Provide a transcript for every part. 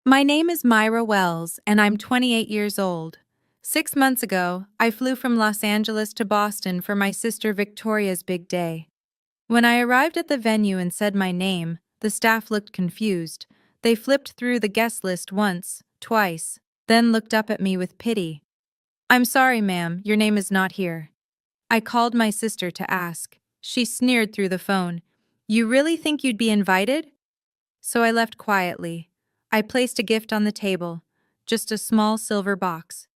My name is Myra Wells, and I'm 28 years old. 6 months ago, I flew from Los Angeles to Boston for my sister Victoria's big day. When I arrived at the venue and said my name, the staff looked confused. They flipped through the guest list once, twice, then looked up at me with pity. "I'm sorry, ma'am, your name is not here." I called my sister to ask. She sneered through the phone. "You really think you'd be invited?" So I left quietly. I placed a gift on the table, just a small silver box.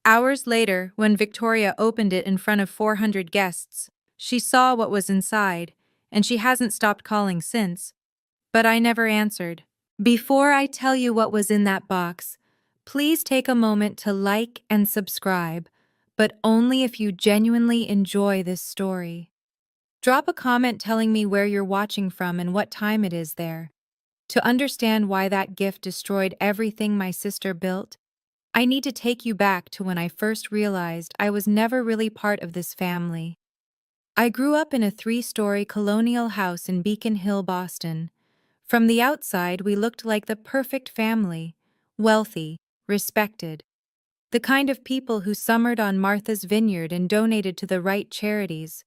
Hours later, when Victoria opened it in front of 400 guests, she saw what was inside, and she hasn't stopped calling since. But I never answered. Before I tell you what was in that box, please take a moment to like and subscribe, but only if you genuinely enjoy this story. Drop a comment telling me where you're watching from and what time it is there. To understand why that gift destroyed everything my sister built, I need to take you back to when I first realized I was never really part of this family. I grew up in a 3-story colonial house in Beacon Hill, Boston. From the outside, we looked like the perfect family, wealthy, respected. The kind of people who summered on Martha's Vineyard and donated to the right charities.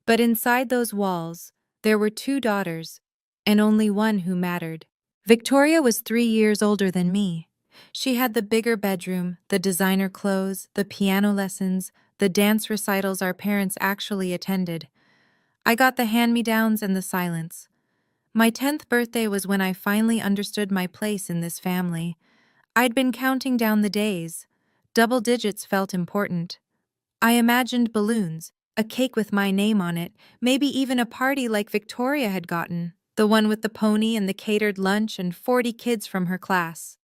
But inside those walls, there were 2 daughters, and only one who mattered. Victoria was 3 years older than me. She had the bigger bedroom, the designer clothes, the piano lessons, the dance recitals our parents actually attended. I got the hand-me-downs and the silence. My 10th birthday was when I finally understood my place in this family. I'd been counting down the days. Double digits felt important. I imagined balloons, a cake with my name on it, maybe even a party like Victoria had gotten, the one with the pony and the catered lunch and 40 kids from her class.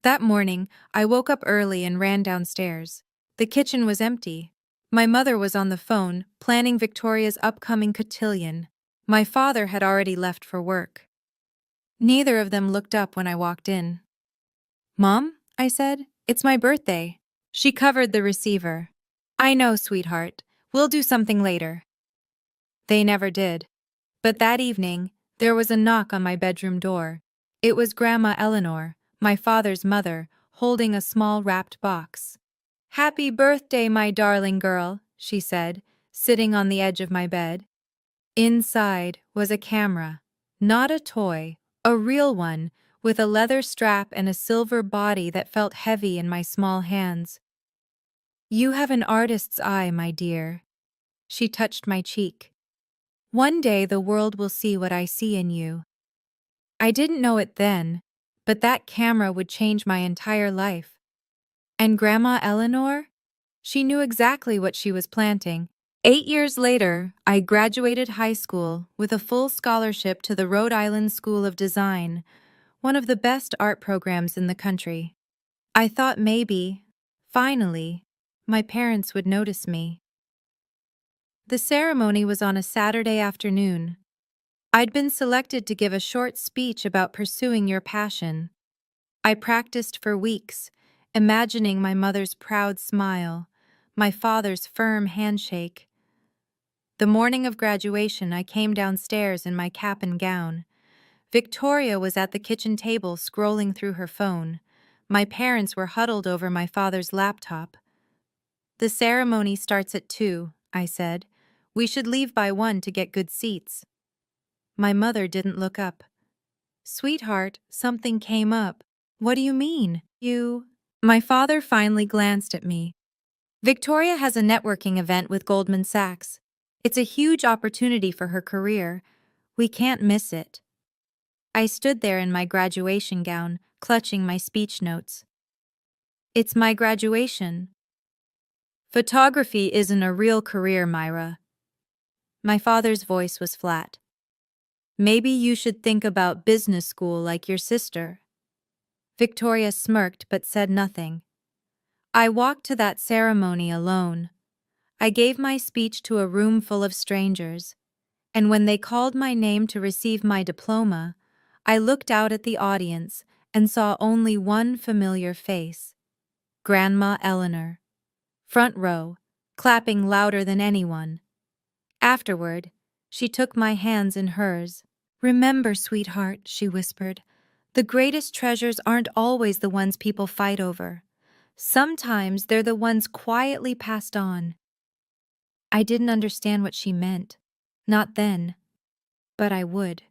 That morning, I woke up early and ran downstairs. The kitchen was empty. My mother was on the phone, planning Victoria's upcoming cotillion. My father had already left for work. Neither of them looked up when I walked in. "Mom," I said, "it's my birthday." She covered the receiver. "I know, sweetheart. We'll do something later." They never did. But that evening, there was a knock on my bedroom door. It was Grandma Eleanor, my father's mother, holding a small wrapped box. "Happy birthday, my darling girl," she said, sitting on the edge of my bed. Inside was a camera. Not a toy, a real one, with a leather strap and a silver body that felt heavy in my small hands. "You have an artist's eye, my dear." She touched my cheek. "One day the world will see what I see in you." I didn't know it then, but that camera would change my entire life. And Grandma Eleanor? She knew exactly what she was planting. 8 years later, I graduated high school with a full scholarship to the Rhode Island School of Design, one of the best art programs in the country. I thought maybe, finally, my parents would notice me. The ceremony was on a Saturday afternoon. I'd been selected to give a short speech about pursuing your passion. I practiced for weeks, imagining my mother's proud smile, my father's firm handshake. The morning of graduation, I came downstairs in my cap and gown. Victoria was at the kitchen table scrolling through her phone. My parents were huddled over my father's laptop. "The ceremony starts at 2, I said. "We should leave by 1 to get good seats." My mother didn't look up. "Sweetheart, something came up." "What do you mean? My father finally glanced at me. "Victoria has a networking event with Goldman Sachs. It's a huge opportunity for her career. We can't miss it." I stood there in my graduation gown, clutching my speech notes. "It's my graduation." "Photography isn't a real career, Myra." My father's voice was flat. "Maybe you should think about business school like your sister." Victoria smirked but said nothing. I walked to that ceremony alone. I gave my speech to a room full of strangers, and when they called my name to receive my diploma, I looked out at the audience and saw only one familiar face: Grandma Eleanor. Front row, clapping louder than anyone. Afterward, she took my hands in hers. "Remember, sweetheart," she whispered, The greatest treasures aren't always the ones people fight over. Sometimes they're the ones quietly passed on. I didn't understand what she meant. Not then. But I would.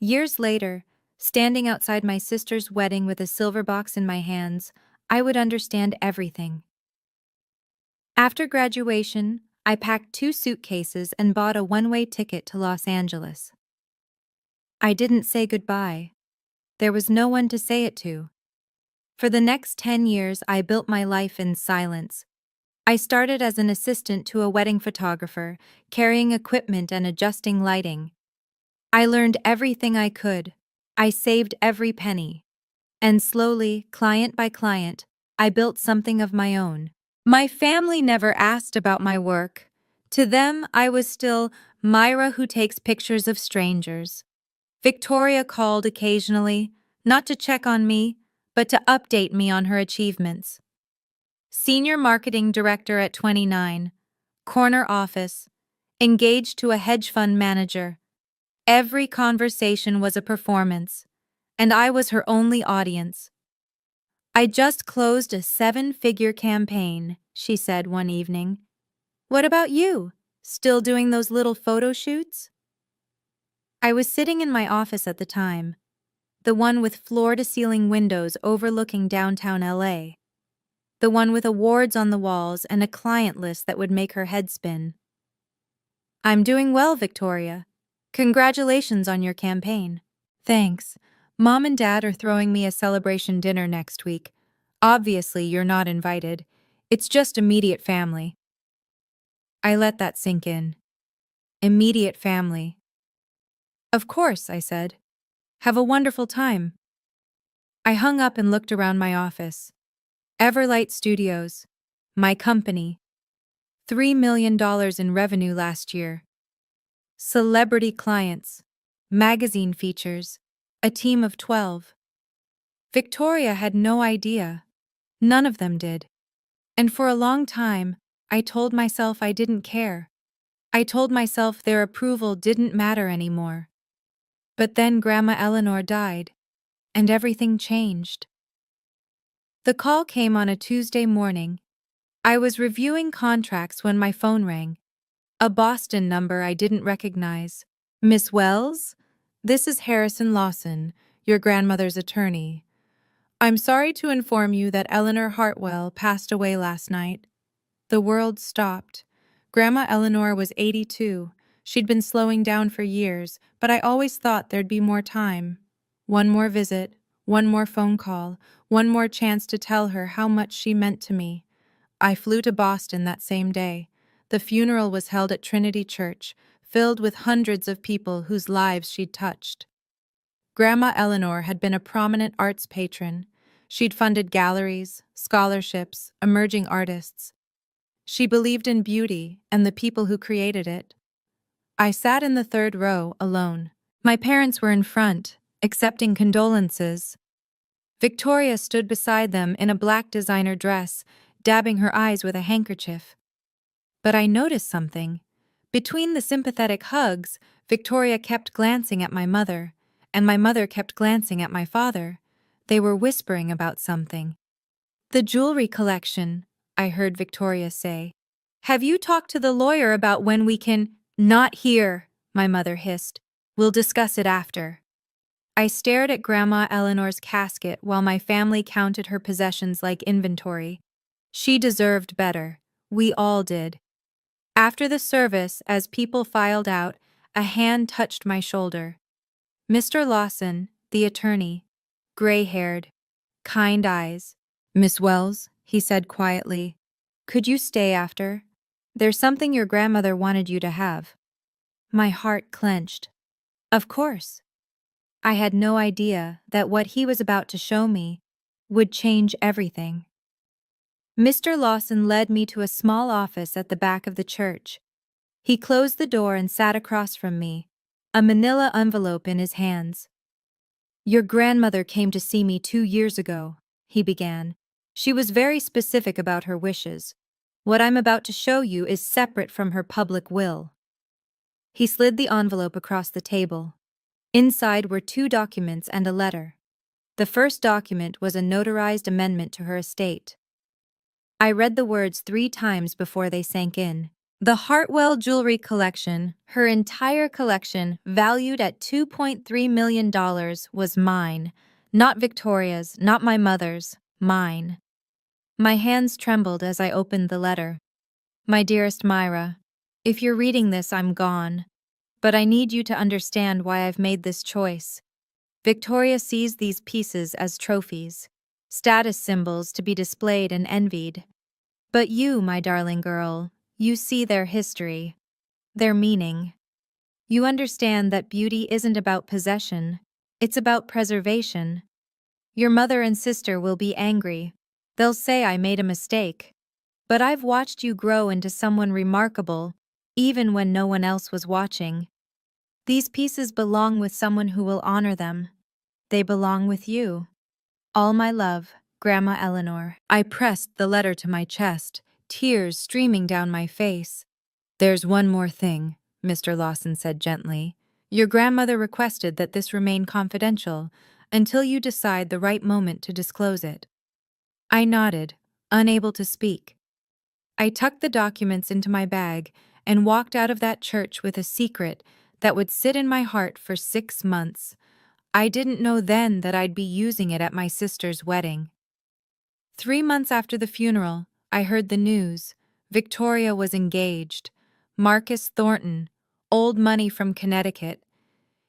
Years later, standing outside my sister's wedding with a silver box in my hands, I would understand everything. After graduation, I packed 2 suitcases and bought a one-way ticket to Los Angeles. I didn't say goodbye. There was no one to say it to. For the next 10 years, I built my life in silence. I started as an assistant to a wedding photographer, carrying equipment and adjusting lighting. I learned everything I could. I saved every penny. And slowly, client by client, I built something of my own. My family never asked about my work. To them, I was still Myra who takes pictures of strangers. Victoria called occasionally, not to check on me, but to update me on her achievements. Senior marketing director at 29, corner office, engaged to a hedge fund manager. Every conversation was a performance, and I was her only audience. I just closed a 7-figure campaign, she said one evening. What about you? Still doing those little photo shoots? I was sitting in my office at the time, the one with floor-to-ceiling windows overlooking downtown LA. The one with awards on the walls and a client list that would make her head spin. I'm doing well, Victoria. Congratulations on your campaign. Thanks. Mom and Dad are throwing me a celebration dinner next week. Obviously, you're not invited. It's just immediate family. I let that sink in. Immediate family. Of course, I said. Have a wonderful time. I hung up and looked around my office. Everlight Studios. My company. $3 million in revenue last year. Celebrity clients. Magazine features. A team of 12. Victoria had no idea. None of them did. And for a long time, I told myself I didn't care. I told myself their approval didn't matter anymore. But then Grandma Eleanor died, and everything changed. The call came on a Tuesday morning. I was reviewing contracts when my phone rang. A Boston number I didn't recognize. Miss Wells? This is Harrison Lawson, your grandmother's attorney. I'm sorry to inform you that Eleanor Hartwell passed away last night. The world stopped. Grandma Eleanor was 82. She'd been slowing down for years, but I always thought there'd be more time. One more visit, one more phone call, one more chance to tell her how much she meant to me. I flew to Boston that same day. The funeral was held at Trinity Church, filled with hundreds of people whose lives she'd touched. Grandma Eleanor had been a prominent arts patron. She'd funded galleries, scholarships, emerging artists. She believed in beauty and the people who created it. I sat in the third row, alone. My parents were in front, accepting condolences. Victoria stood beside them in a black designer dress, dabbing her eyes with a handkerchief. But I noticed something. Between the sympathetic hugs, Victoria kept glancing at my mother, and my mother kept glancing at my father. They were whispering about something. The jewelry collection, I heard Victoria say. Have you talked to the lawyer about when we can— Not here, my mother hissed. We'll discuss it after. I stared at Grandma Eleanor's casket while my family counted her possessions like inventory. She deserved better. We all did. After the service, as people filed out, a hand touched my shoulder. Mr. Lawson, the attorney, gray-haired, kind eyes. Miss Wells, he said quietly, could you stay after? There's something your grandmother wanted you to have. My heart clenched. Of course. I had no idea that what he was about to show me would change everything. Mr. Lawson led me to a small office at the back of the church. He closed the door and sat across from me, a manila envelope in his hands. Your grandmother came to see me 2 years ago, he began. She was very specific about her wishes. What I'm about to show you is separate from her public will. He slid the envelope across the table. Inside were 2 documents and a letter. The first document was a notarized amendment to her estate. I read the words 3 times before they sank in. The Hartwell jewelry collection, her entire collection, valued at $2.3 million, was mine. Not Victoria's, not my mother's, mine. My hands trembled as I opened the letter. My dearest Myra, if you're reading this, I'm gone. But I need you to understand why I've made this choice. Victoria sees these pieces as trophies, status symbols to be displayed and envied. But you, my darling girl, you see their history, their meaning. You understand that beauty isn't about possession, it's about preservation. Your mother and sister will be angry. They'll say I made a mistake. But I've watched you grow into someone remarkable, even when no one else was watching. These pieces belong with someone who will honor them. They belong with you. All my love, Grandma Eleanor. I pressed the letter to my chest, tears streaming down my face. There's one more thing, Mr. Lawson said gently. Your grandmother requested that this remain confidential until you decide the right moment to disclose it. I nodded, unable to speak. I tucked the documents into my bag and walked out of that church with a secret that would sit in my heart for 6 months. I didn't know then that I'd be using it at my sister's wedding. 3 months after the funeral, I heard the news. Victoria was engaged. Marcus Thornton, old money from Connecticut.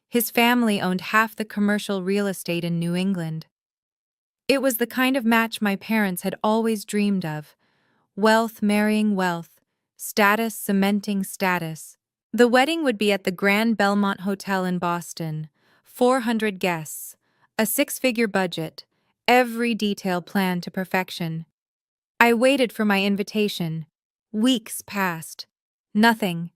His family owned half the commercial real estate in New England. It was the kind of match my parents had always dreamed of. Wealth marrying wealth, status cementing status. The wedding would be at the Grand Belmont Hotel in Boston. 400 guests, a 6-figure budget, every detail planned to perfection. I waited for my invitation. Weeks passed. Nothing.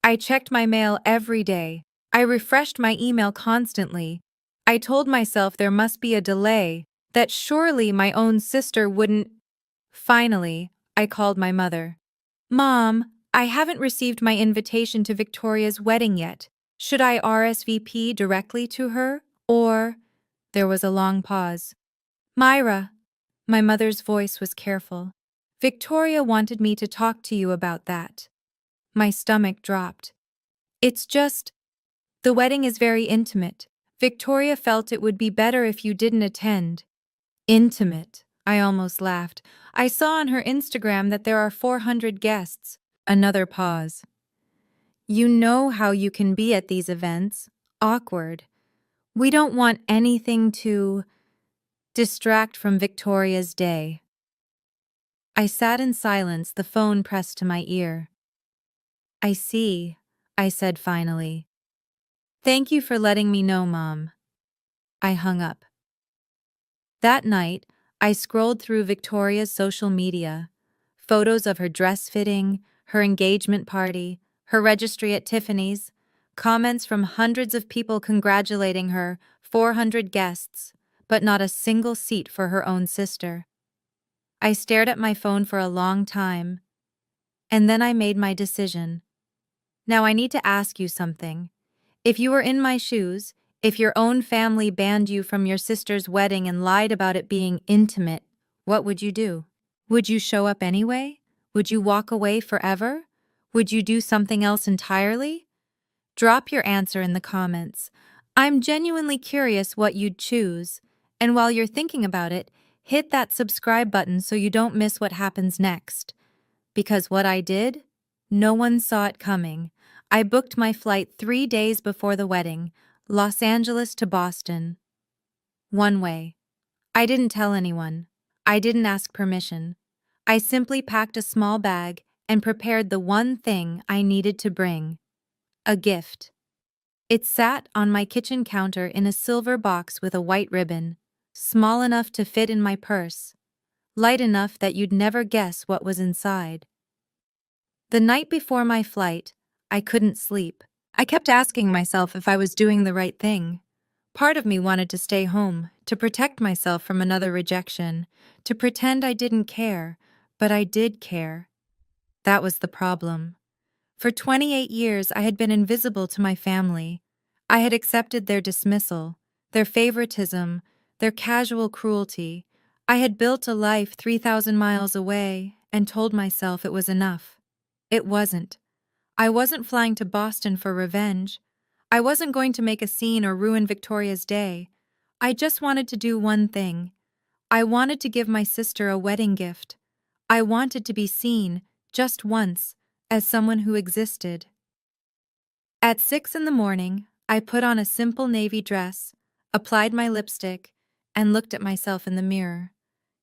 I checked my mail every day. I refreshed my email constantly. I told myself there must be a delay, that surely my own sister wouldn't. Finally, I called my mother. Mom, I haven't received my invitation to Victoria's wedding yet. Should I RSVP directly to her, or— There was a long pause. Myra, my mother's voice was careful. Victoria wanted me to talk to you about that. My stomach dropped. It's just— The wedding is very intimate. Victoria felt it would be better if you didn't attend. Intimate, I almost laughed. I saw on her Instagram that there are 400 guests. Another pause. You know how you can be at these events. Awkward. We don't want anything to distract from Victoria's day. I sat in silence, the phone pressed to my ear. I see, I said finally. Thank you for letting me know, Mom. I hung up. That night, I scrolled through Victoria's social media. Photos of her dress fitting, her engagement party, her registry at Tiffany's, comments from hundreds of people congratulating her, 400 guests, but not a single seat for her own sister. I stared at my phone for a long time, and then I made my decision. Now I need to ask you something. If you were in my shoes, if your own family banned you from your sister's wedding and lied about it being intimate, what would you do? Would you show up anyway? Would you walk away forever? Would you do something else entirely? Drop your answer in the comments. I'm genuinely curious what you'd choose. And while you're thinking about it, hit that subscribe button so you don't miss what happens next. Because what I did, no one saw it coming. I booked my flight 3 days before the wedding, Los Angeles to Boston. One way. I didn't tell anyone. I didn't ask permission. I simply packed a small bag and prepared the one thing I needed to bring. A gift. It sat on my kitchen counter in a silver box with a white ribbon, small enough to fit in my purse, light enough that you'd never guess what was inside. The night before my flight, I couldn't sleep. I kept asking myself if I was doing the right thing. Part of me wanted to stay home, to protect myself from another rejection, to pretend I didn't care, but I did care. That was the problem. For 28 years, I had been invisible to my family. I had accepted their dismissal, their favoritism, their casual cruelty. I had built a life 3,000 miles away and told myself it was enough. It wasn't. I wasn't flying to Boston for revenge. I wasn't going to make a scene or ruin Victoria's day. I just wanted to do one thing. I wanted to give my sister a wedding gift. I wanted to be seen, just once, as someone who existed. At 6 in the morning, I put on a simple navy dress, applied my lipstick, and looked at myself in the mirror.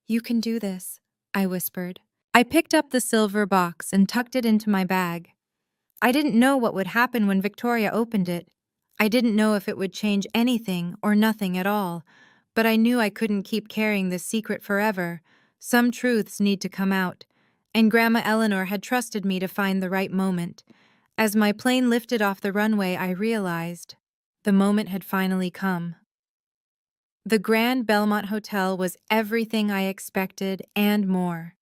"You can do this," I whispered. I picked up the silver box and tucked it into my bag. I didn't know what would happen when Victoria opened it. I didn't know if it would change anything or nothing at all, but I knew I couldn't keep carrying this secret forever. Some truths need to come out, and Grandma Eleanor had trusted me to find the right moment. As my plane lifted off the runway, I realized the moment had finally come. The Grand Belmont Hotel was everything I expected and more.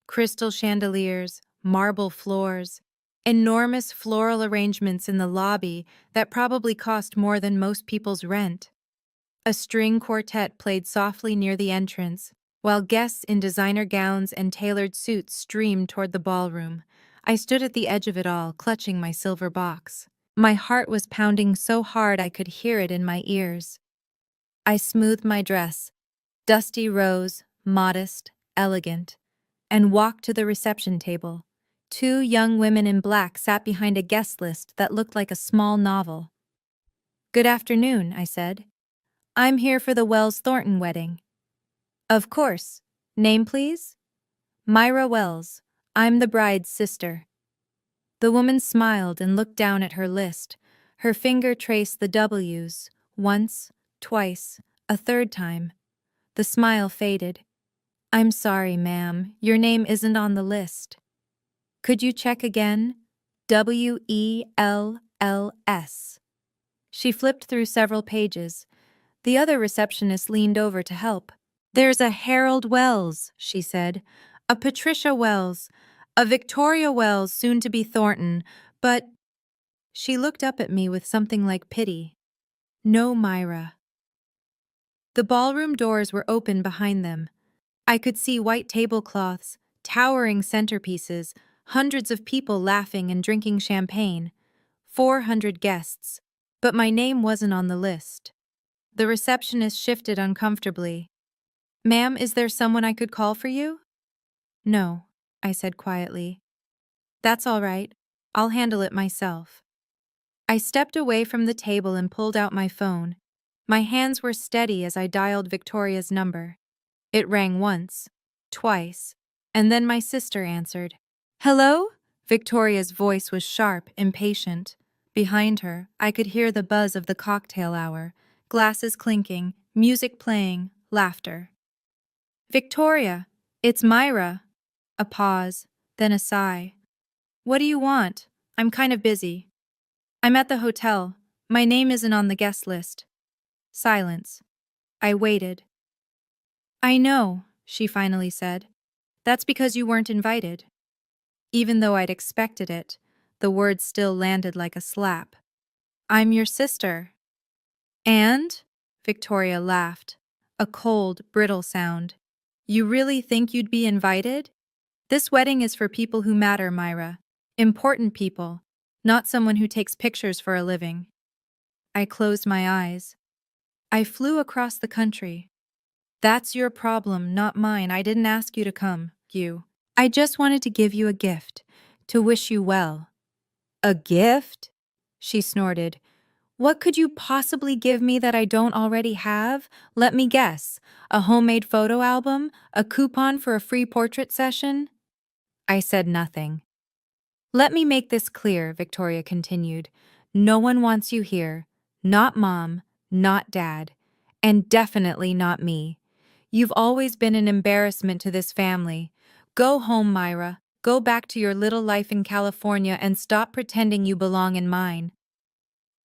Crystal chandeliers, marble floors, enormous floral arrangements in the lobby that probably cost more than most people's rent. A string quartet played softly near the entrance, while guests in designer gowns and tailored suits streamed toward the ballroom. I stood at the edge of it all, clutching my silver box. My heart was pounding so hard I could hear it in my ears. I smoothed my dress, dusty rose, modest, elegant, and walked to the reception table. Two young women in black sat behind a guest list that looked like a small novel. "Good afternoon," I said. "I'm here for the Wells Thornton wedding." "Of course. Name, please?" "Myra Wells. I'm the bride's sister." The woman smiled and looked down at her list. Her finger traced the W's, once, twice, a third time. The smile faded. "I'm sorry, ma'am, your name isn't on the list." "Could you check again? WELLS." She flipped through several pages. The other receptionist leaned over to help. "There's a Harold Wells," she said, "a Patricia Wells, a Victoria Wells, soon to be Thornton, but—" She looked up at me with something like pity. "No, Myra." The ballroom doors were open behind them. I could see white tablecloths, towering centerpieces, hundreds of people laughing and drinking champagne. 400 guests. But my name wasn't on the list. The receptionist shifted uncomfortably. "Ma'am, is there someone I could call for you?" "No," I said quietly. "That's all right. I'll handle it myself." I stepped away from the table and pulled out my phone. My hands were steady as I dialed Victoria's number. It rang once, twice, and then my sister answered. "Hello?" Victoria's voice was sharp, impatient. Behind her, I could hear the buzz of the cocktail hour, glasses clinking, music playing, laughter. "Victoria, it's Myra." A pause, then a sigh. "What do you want? I'm kind of busy." "I'm at the hotel. My name isn't on the guest list." Silence. I waited. "I know," she finally said. "That's because you weren't invited." Even though I'd expected it, the words still landed like a slap. "I'm your sister." "And?" Victoria laughed, a cold, brittle sound. "You really think you'd be invited? This wedding is for people who matter, Myra. Important people, not someone who takes pictures for a living." I closed my eyes. "I flew across the country." "That's your problem, not mine. I didn't ask you to come, you. I just wanted to give you a gift, to wish you well." "A gift?" She snorted. "What could you possibly give me that I don't already have? Let me guess. A homemade photo album? A coupon for a free portrait session?" I said nothing. "Let me make this clear," Victoria continued. "No one wants you here. Not Mom, not Dad, and definitely not me. You've always been an embarrassment to this family. Go home, Myra. Go back to your little life in California and stop pretending you belong in mine."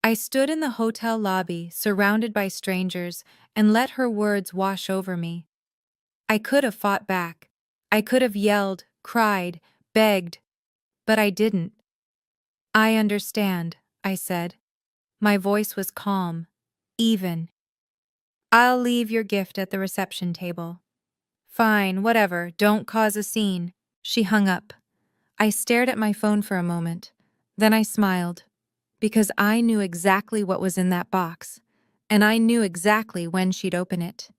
I stood in the hotel lobby, surrounded by strangers, and let her words wash over me. I could have fought back. I could have yelled, cried, begged, but I didn't. "I understand," I said. My voice was calm, even. I'll leave your gift at the reception table. Fine, whatever, don't cause a scene. She hung up. I stared at my phone for a moment. Then I smiled, because I knew exactly what was in that box, and I knew exactly when she'd open it.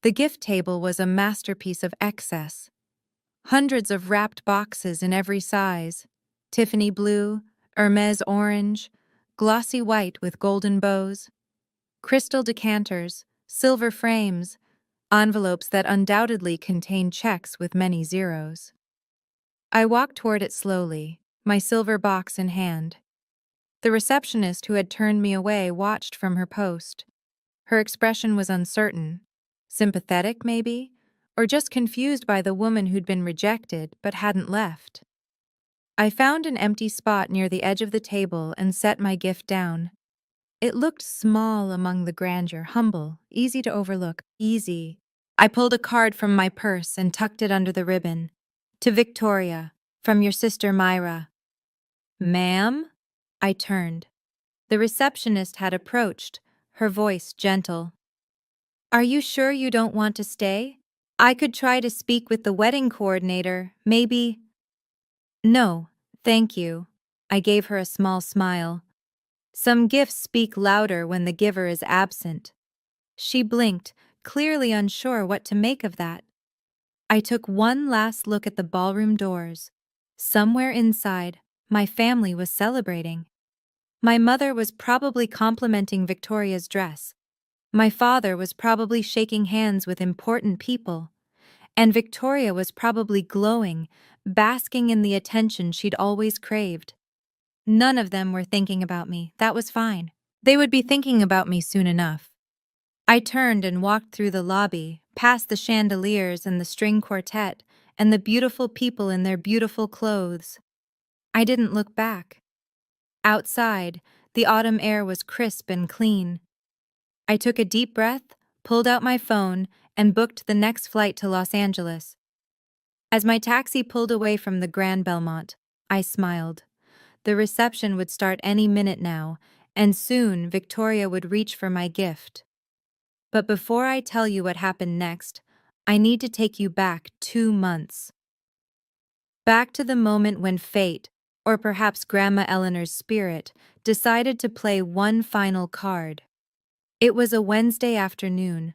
The gift table was a masterpiece of excess. Hundreds of wrapped boxes in every size: Tiffany blue, Hermes orange, glossy white with golden bows, crystal decanters, silver frames, envelopes that undoubtedly contained checks with many zeros. I walked toward it slowly, my silver box in hand. The receptionist who had turned me away watched from her post. Her expression was uncertain. Sympathetic, maybe? Or just confused by the woman who'd been rejected but hadn't left. I found an empty spot near the edge of the table and set my gift down. It looked small among the grandeur, humble, easy to overlook, easy. I pulled a card from my purse and tucked it under the ribbon. To Victoria, from your sister Myra. Ma'am? I turned. The receptionist had approached, her voice gentle. Are you sure you don't want to stay? I could try to speak with the wedding coordinator, maybe. No, thank you. I gave her a small smile. Some gifts speak louder when the giver is absent. She blinked, clearly unsure what to make of that. I took one last look at the ballroom doors. Somewhere inside, my family was celebrating. My mother was probably complimenting Victoria's dress. My father was probably shaking hands with important people. And Victoria was probably glowing, basking in the attention she'd always craved. None of them were thinking about me. That was fine. They would be thinking about me soon enough. I turned and walked through the lobby, past the chandeliers and the string quartet, and the beautiful people in their beautiful clothes. I didn't look back. Outside, the autumn air was crisp and clean. I took a deep breath, pulled out my phone, and booked the next flight to Los Angeles. As my taxi pulled away from the Grand Belmont, I smiled. The reception would start any minute now, and soon Victoria would reach for my gift. But before I tell you what happened next, I need to take you back 2 months. Back to the moment when fate, or perhaps Grandma Eleanor's spirit, decided to play one final card. It was a Wednesday afternoon.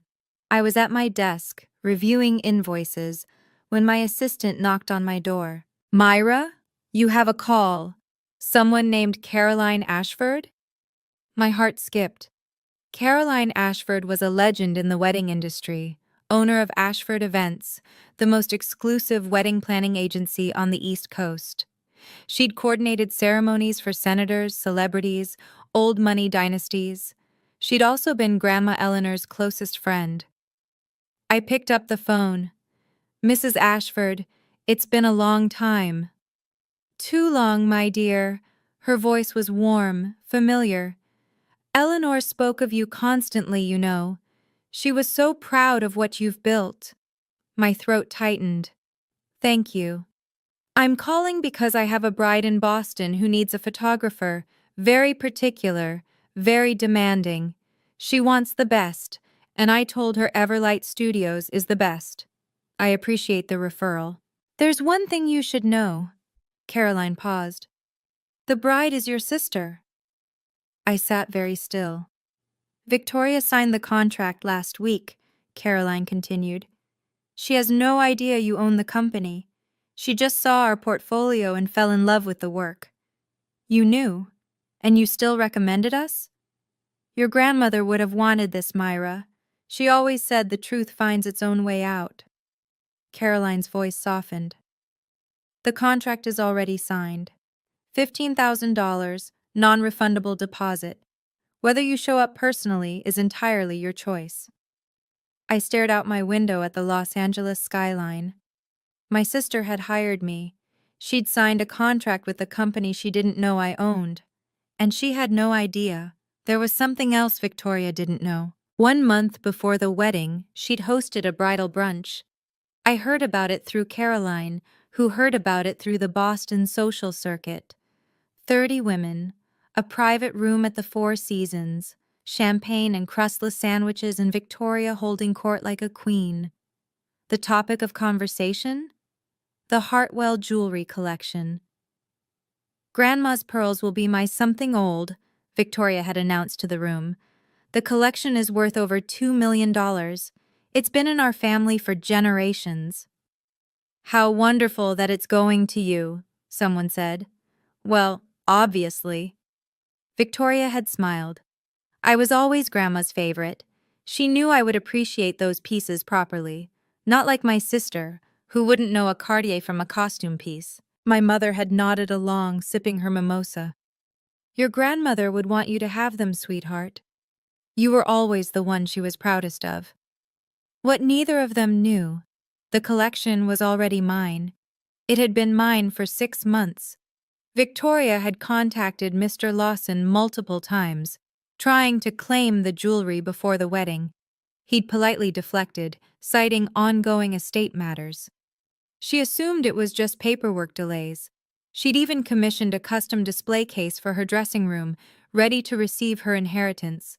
I was at my desk, reviewing invoices, when my assistant knocked on my door. Myra, you have a call. Someone named Caroline Ashford? My heart skipped. Caroline Ashford was a legend in the wedding industry, owner of Ashford Events, the most exclusive wedding planning agency on the East Coast. She'd coordinated ceremonies for senators, celebrities, old money dynasties. She'd also been Grandma Eleanor's closest friend. I picked up the phone. Mrs. Ashford, it's been a long time. Too long, my dear. Her voice was warm, familiar. Eleanor spoke of you constantly, you know. She was so proud of what you've built. My throat tightened. Thank you. I'm calling because I have a bride in Boston who needs a photographer, very particular, very demanding. She wants the best, and I told her Everlight Studios is the best. I appreciate the referral. There's one thing you should know. Caroline paused. The bride is your sister. I sat very still. Victoria signed the contract last week, Caroline continued. She has no idea you own the company. She just saw our portfolio and fell in love with the work. You knew, and you still recommended us? Your grandmother would have wanted this, Myra. She always said the truth finds its own way out. Caroline's voice softened. The contract is already signed. $15,000, non-refundable deposit. Whether you show up personally is entirely your choice. I stared out my window at the Los Angeles skyline. My sister had hired me. She'd signed a contract with a company she didn't know I owned. And she had no idea. There was something else Victoria didn't know. 1 month before the wedding, she'd hosted a bridal brunch. I heard about it through Caroline, who heard about it through the Boston social circuit. 30 women, a private room at the Four Seasons, champagne and crustless sandwiches, and Victoria holding court like a queen. The topic of conversation? The Hartwell jewelry collection. Grandma's pearls will be my something old, Victoria had announced to the room. The collection is worth over $2 million. It's been in our family for generations. How wonderful that it's going to you, someone said. Well, obviously. Victoria had smiled. I was always Grandma's favorite. She knew I would appreciate those pieces properly. Not like my sister, who wouldn't know a Cartier from a costume piece. My mother had nodded along, sipping her mimosa. Your grandmother would want you to have them, sweetheart. You were always the one she was proudest of. What neither of them knew, the collection was already mine. It had been mine for 6 months. Victoria had contacted Mr. Lawson multiple times, trying to claim the jewelry before the wedding. He'd politely deflected, citing ongoing estate matters. She assumed it was just paperwork delays. She'd even commissioned a custom display case for her dressing room, ready to receive her inheritance.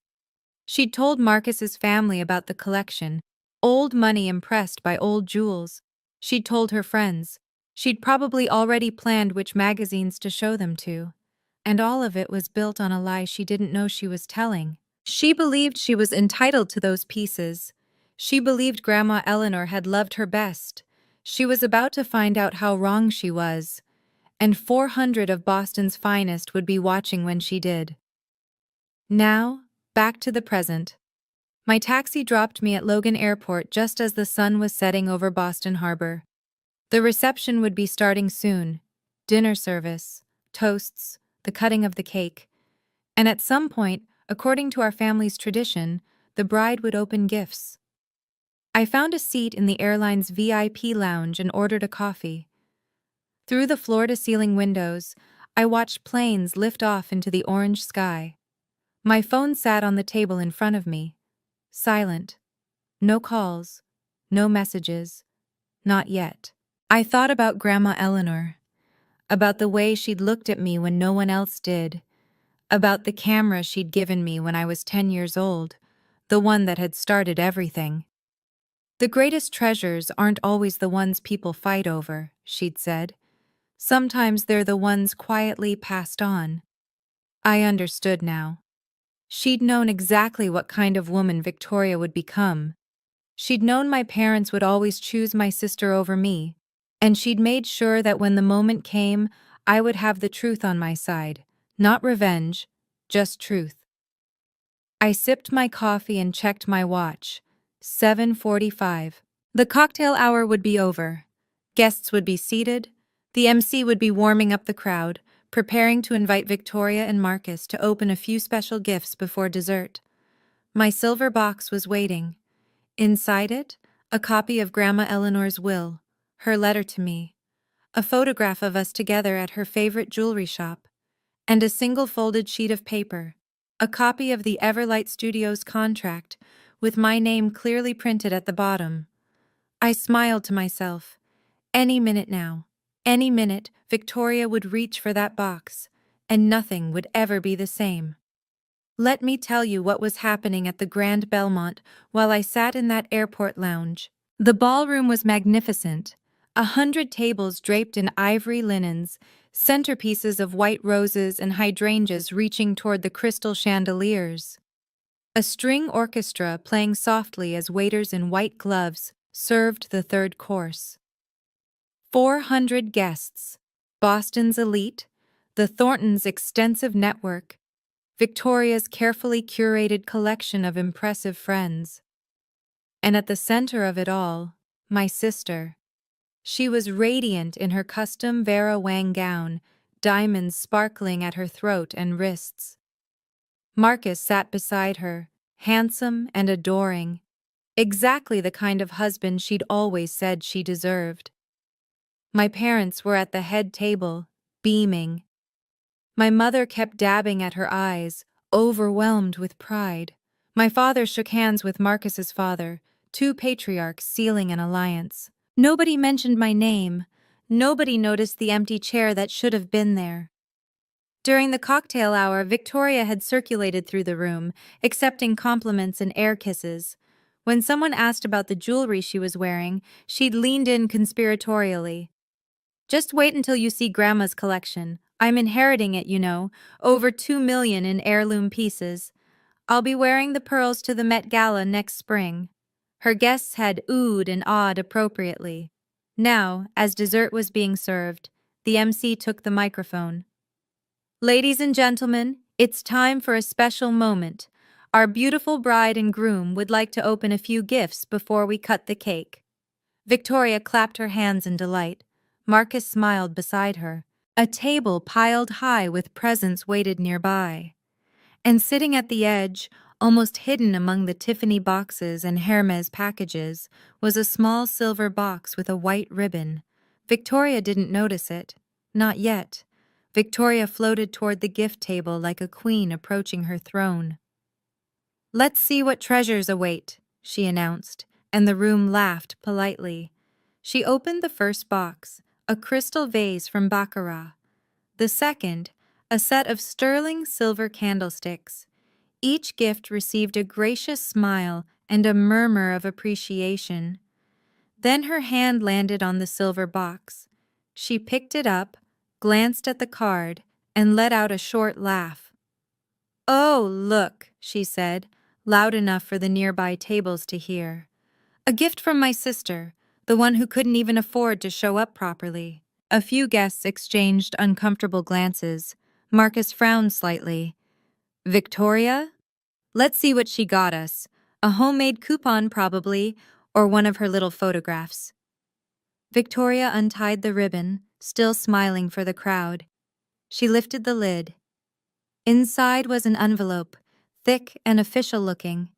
She'd told Marcus's family about the collection, old money impressed by old jewels. She'd told her friends. She'd probably already planned which magazines to show them to. And all of it was built on a lie she didn't know she was telling. She believed she was entitled to those pieces. She believed Grandma Eleanor had loved her best. She was about to find out how wrong she was. And 400 of Boston's finest would be watching when she did. Now, back to the present. My taxi dropped me at Logan Airport just as the sun was setting over Boston Harbor. The reception would be starting soon. Dinner service, toasts, the cutting of the cake. And at some point, according to our family's tradition, the bride would open gifts. I found a seat in the airline's VIP lounge and ordered a coffee. Through the floor-to-ceiling windows, I watched planes lift off into the orange sky. My phone sat on the table in front of me. Silent. No calls. No messages. Not yet. I thought about Grandma Eleanor. About the way she'd looked at me when no one else did. About the camera she'd given me when I was 10 years old. The one that had started everything. The greatest treasures aren't always the ones people fight over, she'd said. Sometimes they're the ones quietly passed on. I understood now. She'd known exactly what kind of woman Victoria would become. She'd known my parents would always choose my sister over me, and she'd made sure that when the moment came, I would have the truth on my side. Not revenge, just truth. I sipped my coffee and checked my watch. 7:45. The cocktail hour would be over. Guests would be seated. The MC would be warming up the crowd, preparing to invite Victoria and Marcus to open a few special gifts before dessert. My silver box was waiting. Inside it, a copy of Grandma Eleanor's will, her letter to me, a photograph of us together at her favorite jewelry shop, and a single folded sheet of paper, a copy of the Everlight Studios contract, with my name clearly printed at the bottom. I smiled to myself. Any minute now, any minute, Victoria would reach for that box, and nothing would ever be the same. Let me tell you what was happening at the Grand Belmont while I sat in that airport lounge. The ballroom was magnificent. 100 tables draped in ivory linens, centerpieces of white roses and hydrangeas reaching toward the crystal chandeliers. A string orchestra playing softly as waiters in white gloves served the third course. 400 guests, Boston's elite, the Thorntons' extensive network, Victoria's carefully curated collection of impressive friends. And at the center of it all, my sister. She was radiant in her custom Vera Wang gown, diamonds sparkling at her throat and wrists. Marcus sat beside her, handsome and adoring, exactly the kind of husband she'd always said she deserved. My parents were at the head table, beaming. My mother kept dabbing at her eyes, overwhelmed with pride. My father shook hands with Marcus's father, two patriarchs sealing an alliance. Nobody mentioned my name. Nobody noticed the empty chair that should have been there. During the cocktail hour, Victoria had circulated through the room, accepting compliments and air kisses. When someone asked about the jewelry she was wearing, she'd leaned in conspiratorially. Just wait until you see Grandma's collection. I'm inheriting it, you know, over 2 million in heirloom pieces. I'll be wearing the pearls to the Met Gala next spring. Her guests had oohed and awed appropriately. Now, as dessert was being served, the MC took the microphone. Ladies and gentlemen, it's time for a special moment. Our beautiful bride and groom would like to open a few gifts before we cut the cake. Victoria clapped her hands in delight. Marcus smiled beside her. A table piled high with presents waited nearby. And sitting at the edge, almost hidden among the Tiffany boxes and Hermes packages, was a small silver box with a white ribbon. Victoria didn't notice it. Not yet. Victoria floated toward the gift table like a queen approaching her throne. "Let's see what treasures await," she announced, and the room laughed politely. She opened the first box, a crystal vase from Baccarat. The second, a set of sterling silver candlesticks. Each gift received a gracious smile and a murmur of appreciation. Then her hand landed on the silver box. She picked it up, glanced at the card, and let out a short laugh. "Oh, look," she said, loud enough for the nearby tables to hear. "A gift from my sister, the one who couldn't even afford to show up properly." A few guests exchanged uncomfortable glances. Marcus frowned slightly. "Victoria? Let's see what she got us. A homemade coupon, probably, or one of her little photographs." Victoria untied the ribbon, still smiling for the crowd. She lifted the lid. Inside was an envelope, thick and official-looking.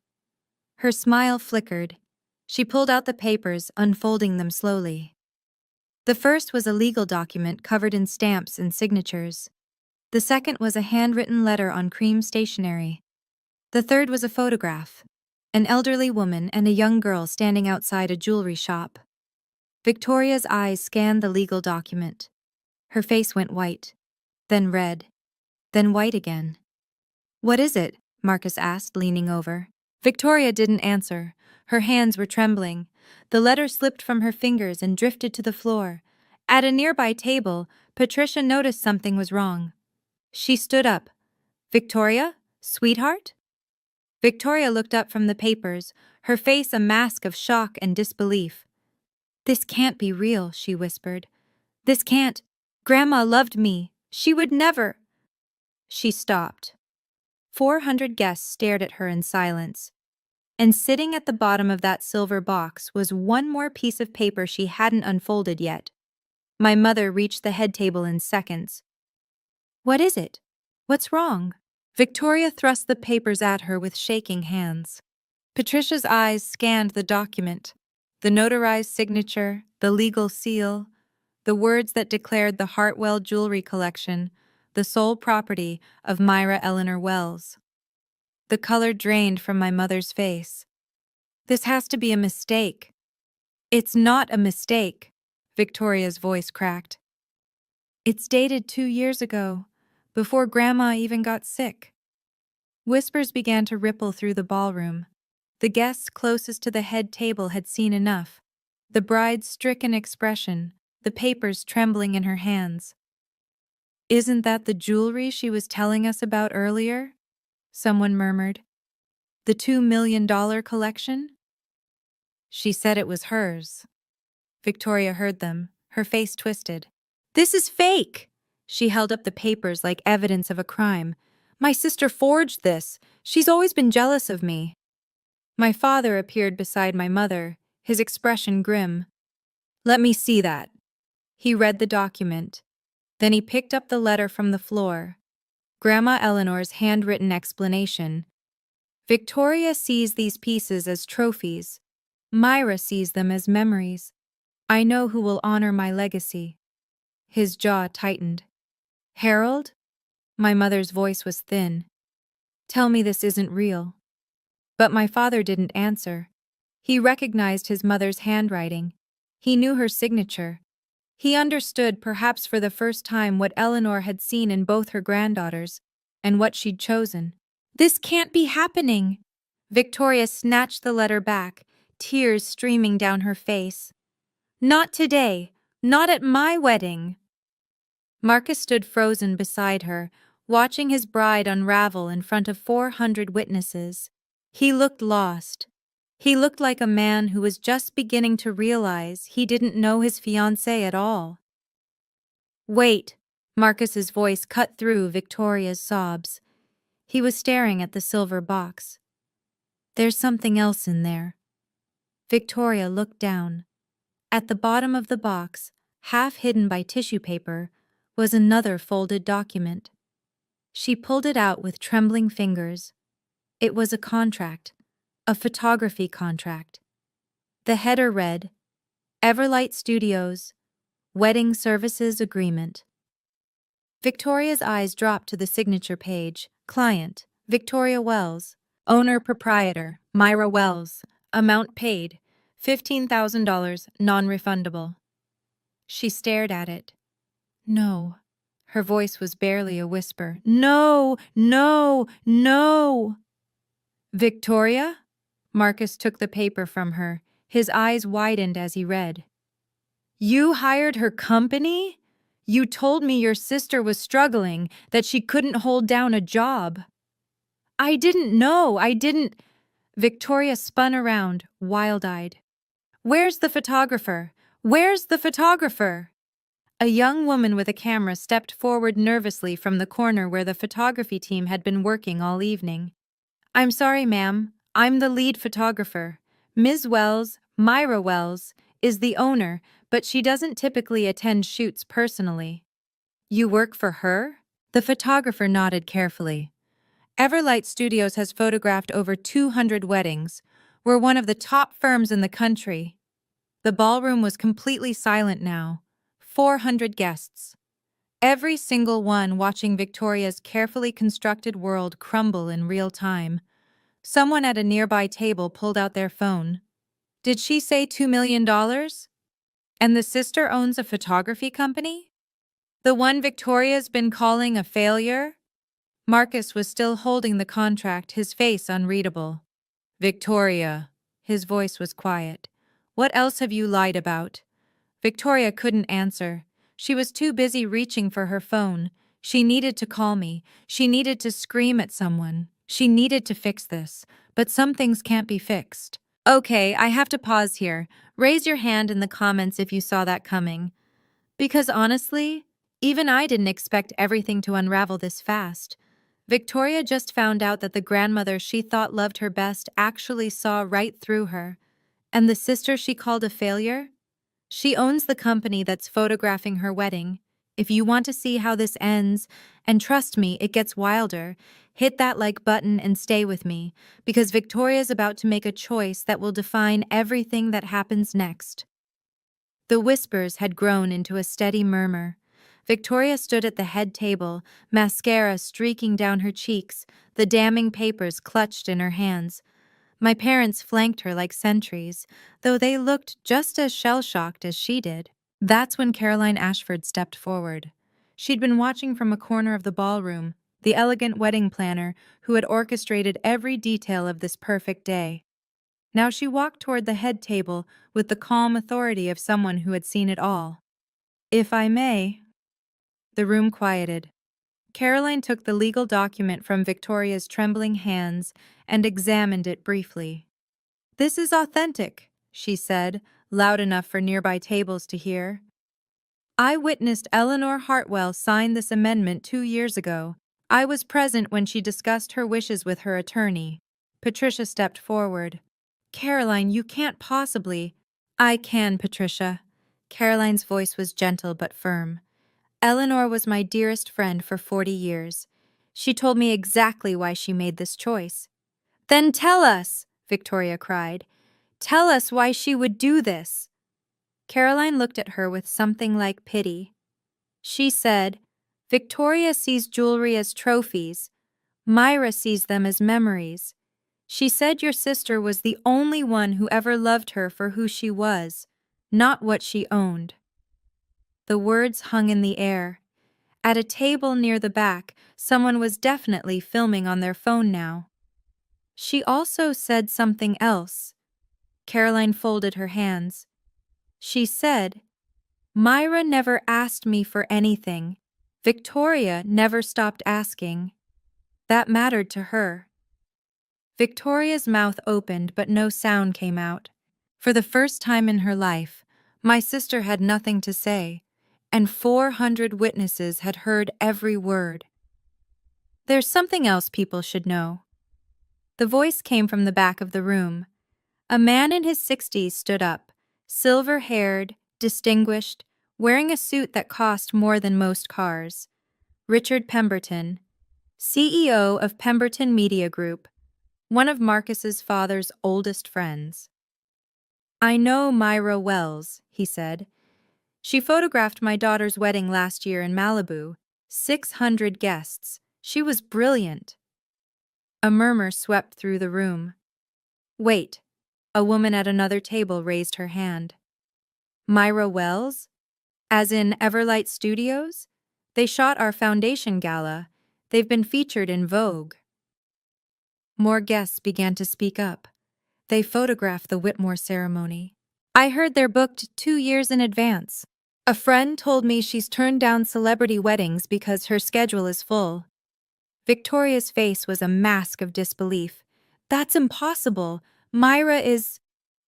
Her smile flickered. She pulled out the papers, unfolding them slowly. The first was a legal document covered in stamps and signatures. The second was a handwritten letter on cream stationery. The third was a photograph, an elderly woman and a young girl standing outside a jewelry shop. Victoria's eyes scanned the legal document. Her face went white, then red, then white again. "What is it?" Marcus asked, leaning over. Victoria didn't answer. Her hands were trembling. The letter slipped from her fingers and drifted to the floor. At a nearby table, Patricia noticed something was wrong. She stood up. "Victoria? Sweetheart?" Victoria looked up from the papers, her face a mask of shock and disbelief. "This can't be real," she whispered. "This can't. Grandma loved me. She would never—" She stopped. 400 guests stared at her in silence. And sitting at the bottom of that silver box was one more piece of paper she hadn't unfolded yet. My mother reached the head table in seconds. "What is it? What's wrong?" Victoria thrust the papers at her with shaking hands. Patricia's eyes scanned the document, the notarized signature, the legal seal, the words that declared the Hartwell jewelry collection the sole property of Myra Eleanor Wells. The color drained from my mother's face. "This has to be a mistake." "It's not a mistake," Victoria's voice cracked. "It's dated 2 years ago, before Grandma even got sick." Whispers began to ripple through the ballroom. The guests closest to the head table had seen enough. The bride's stricken expression, the papers trembling in her hands. "Isn't that the jewelry she was telling us about earlier?" someone murmured. "The $2 million collection?" "She said it was hers." Victoria heard them, her face twisted. "This is fake!" She held up the papers like evidence of a crime. "My sister forged this. She's always been jealous of me." My father appeared beside my mother, his expression grim. "Let me see that." He read the document. Then he picked up the letter from the floor. Grandma Eleanor's handwritten explanation. "Victoria sees these pieces as trophies. Myra sees them as memories. I know who will honor my legacy." His jaw tightened. "Harold?" My mother's voice was thin. "Tell me this isn't real." But my father didn't answer. He recognized his mother's handwriting. He knew her signature. He understood, perhaps for the first time, what Eleanor had seen in both her granddaughters and what she'd chosen. This can't be happening! Victoria snatched the letter back, tears streaming down her face. Not today! Not at my wedding! Marcus stood frozen beside her, watching his bride unravel in front of 400 witnesses. He looked lost. He looked like a man who was just beginning to realize he didn't know his fiancée at all. Wait! Marcus's voice cut through Victoria's sobs. He was staring at the silver box. There's something else in there. Victoria looked down. At the bottom of the box, half hidden by tissue paper, was another folded document. She pulled it out with trembling fingers. It was a contract, a photography contract. The header read, Everlight Studios, Wedding Services Agreement. Victoria's eyes dropped to the signature page. Client, Victoria Wells. Owner-proprietor, Myra Wells. Amount paid, $15,000, non-refundable. She stared at it. No. Her voice was barely a whisper. No, no, no! Victoria? Marcus took the paper from her. His eyes widened as he read. You hired her company? You told me your sister was struggling, that she couldn't hold down a job. I didn't know, Victoria spun around, wild-eyed. Where's the photographer? Where's the photographer? A young woman with a camera stepped forward nervously from the corner where the photography team had been working all evening. I'm sorry, ma'am. I'm the lead photographer. Ms. Wells, Myra Wells, is the owner, but she doesn't typically attend shoots personally. You work for her? The photographer nodded carefully. Everlight Studios has photographed over 200 weddings. We're one of the top firms in the country. The ballroom was completely silent now. 400 guests. Every single one watching Victoria's carefully constructed world crumble in real time. Someone at a nearby table pulled out their phone. Did she say $2 million? And the sister owns a photography company? The one Victoria's been calling a failure? Marcus was still holding the contract, his face unreadable. Victoria. His voice was quiet. What else have you lied about? Victoria couldn't answer. She was too busy reaching for her phone. She needed to call me. She needed to scream at someone. She needed to fix this. But some things can't be fixed. Okay, I have to pause here. Raise your hand in the comments if you saw that coming. Because honestly, even I didn't expect everything to unravel this fast. Victoria just found out that the grandmother she thought loved her best actually saw right through her. And the sister she called a failure? She owns the company that's photographing her wedding. If you want to see how this ends, and trust me, it gets wilder, hit that like button and stay with me, because Victoria's about to make a choice that will define everything that happens next. The whispers had grown into a steady murmur. Victoria stood at the head table, mascara streaking down her cheeks, the damning papers clutched in her hands. My parents flanked her like sentries, though they looked just as shell-shocked as she did. That's when Caroline Ashford stepped forward. She'd been watching from a corner of the ballroom, the elegant wedding planner who had orchestrated every detail of this perfect day. Now she walked toward the head table with the calm authority of someone who had seen it all. If I may. The room quieted. Caroline took the legal document from Victoria's trembling hands and examined it briefly. This is authentic, she said, loud enough for nearby tables to hear. I witnessed Eleanor Hartwell sign this amendment 2 years ago. I was present when she discussed her wishes with her attorney. Patricia stepped forward. Caroline, you can't possibly. I can, Patricia. Caroline's voice was gentle but firm. Eleanor was my dearest friend for 40 years. She told me exactly why she made this choice. Then tell us, Victoria cried. Tell us why she would do this. Caroline looked at her with something like pity. She said, Victoria sees jewelry as trophies. Myra sees them as memories. She said your sister was the only one who ever loved her for who she was, not what she owned. The words hung in the air. At a table near the back, someone was definitely filming on their phone now. She also said something else. Caroline folded her hands. She said, "Myra never asked me for anything. Victoria never stopped asking." That mattered to her. Victoria's mouth opened, but no sound came out. For the first time in her life, my sister had nothing to say, and 400 witnesses had heard every word. "There's something else people should know." The voice came from the back of the room. A man in his 60s stood up, silver-haired, distinguished, wearing a suit that cost more than most cars. Richard Pemberton, CEO of Pemberton Media Group, one of Marcus's father's oldest friends. "I know Myra Wells," he said. "She photographed my daughter's wedding last year in Malibu. 600 guests. She was brilliant." A murmur swept through the room. "Wait." A woman at another table raised her hand. "Myra Wells? As in Everlight Studios? They shot our foundation gala. They've been featured in Vogue." More guests began to speak up. "They photographed the Whitmore ceremony. I heard they're booked 2 years in advance. A friend told me she's turned down celebrity weddings because her schedule is full." Victoria's face was a mask of disbelief. "That's impossible. Myra is...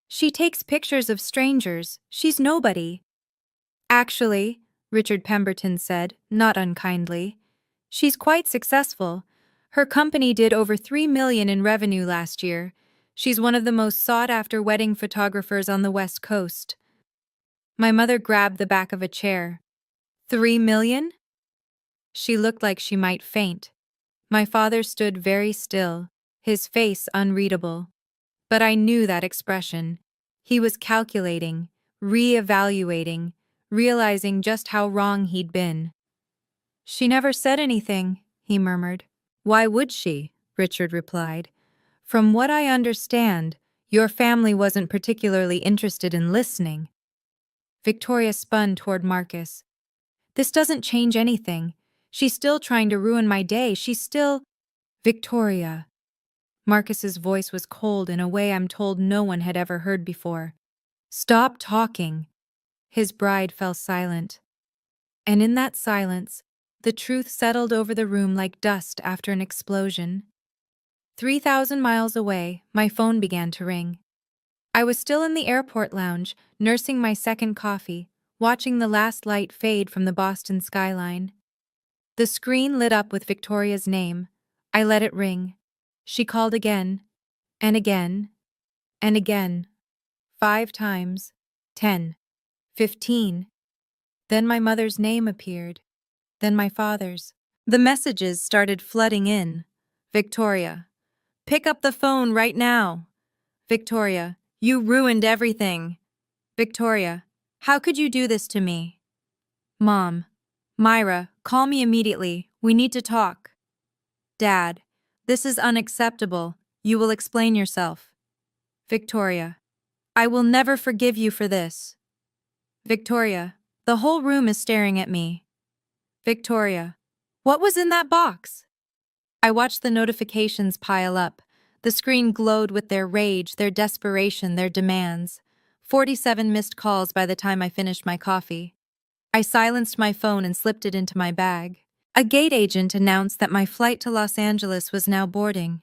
She takes pictures of strangers. She's nobody." "Actually," Richard Pemberton said, not unkindly, "she's quite successful. Her company did over $3 million in revenue last year. She's one of the most sought-after wedding photographers on the West Coast." My mother grabbed the back of a chair. "$3 million?" She looked like she might faint. My father stood very still, his face unreadable. But I knew that expression. He was calculating, re-evaluating, realizing just how wrong he'd been. "She never said anything," he murmured. "Why would she?" Richard replied. "From what I understand, your family wasn't particularly interested in listening." Victoria spun toward Marcus. "This doesn't change anything. She's still trying to ruin my day. She's still..." "Victoria." Marcus's voice was cold in a way I'm told no one had ever heard before. "Stop talking." His bride fell silent. And in that silence, the truth settled over the room like dust after an explosion. 3,000 miles away, my phone began to ring. I was still in the airport lounge, nursing my second coffee, watching the last light fade from the Boston skyline. The screen lit up with Victoria's name. I let it ring. She called again, and again, and again. 5 times, 10, 15. Then my mother's name appeared. Then my father's. The messages started flooding in. "Victoria, pick up the phone right now." "Victoria, you ruined everything." "Victoria, how could you do this to me?" "Mom, Myra, call me immediately. We need to talk." "Dad, this is unacceptable. You will explain yourself." "Victoria, I will never forgive you for this." "Victoria, the whole room is staring at me." "Victoria, what was in that box?" I watched the notifications pile up. The screen glowed with their rage, their desperation, their demands. 47 missed calls by the time I finished my coffee. I silenced my phone and slipped it into my bag. A gate agent announced that my flight to Los Angeles was now boarding.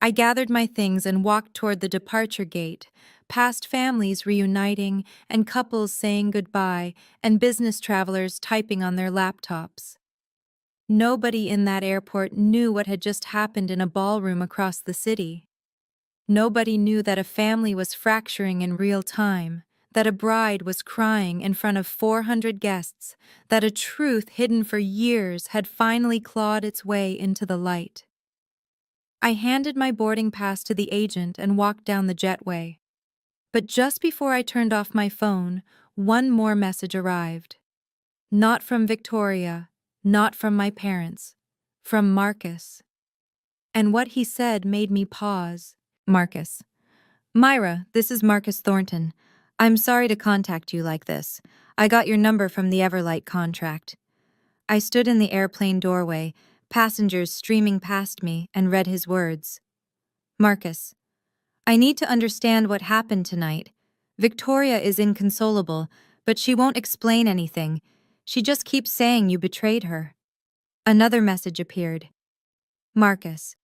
I gathered my things and walked toward the departure gate, past families reuniting and couples saying goodbye and business travelers typing on their laptops. Nobody in that airport knew what had just happened in a ballroom across the city. Nobody knew that a family was fracturing in real time, that a bride was crying in front of 400 guests, that a truth hidden for years had finally clawed its way into the light. I handed my boarding pass to the agent and walked down the jetway. But just before I turned off my phone, one more message arrived. Not from Victoria, not from my parents, from Marcus. And what he said made me pause. "Marcus. Myra, this is Marcus Thornton. I'm sorry to contact you like this. I got your number from the Everlight contract. I stood in the airplane doorway, passengers streaming past me, and read his words. Marcus, I need to understand what happened tonight. Victoria is inconsolable, but she won't explain anything. She just keeps saying you betrayed her. Another message appeared. Marcus,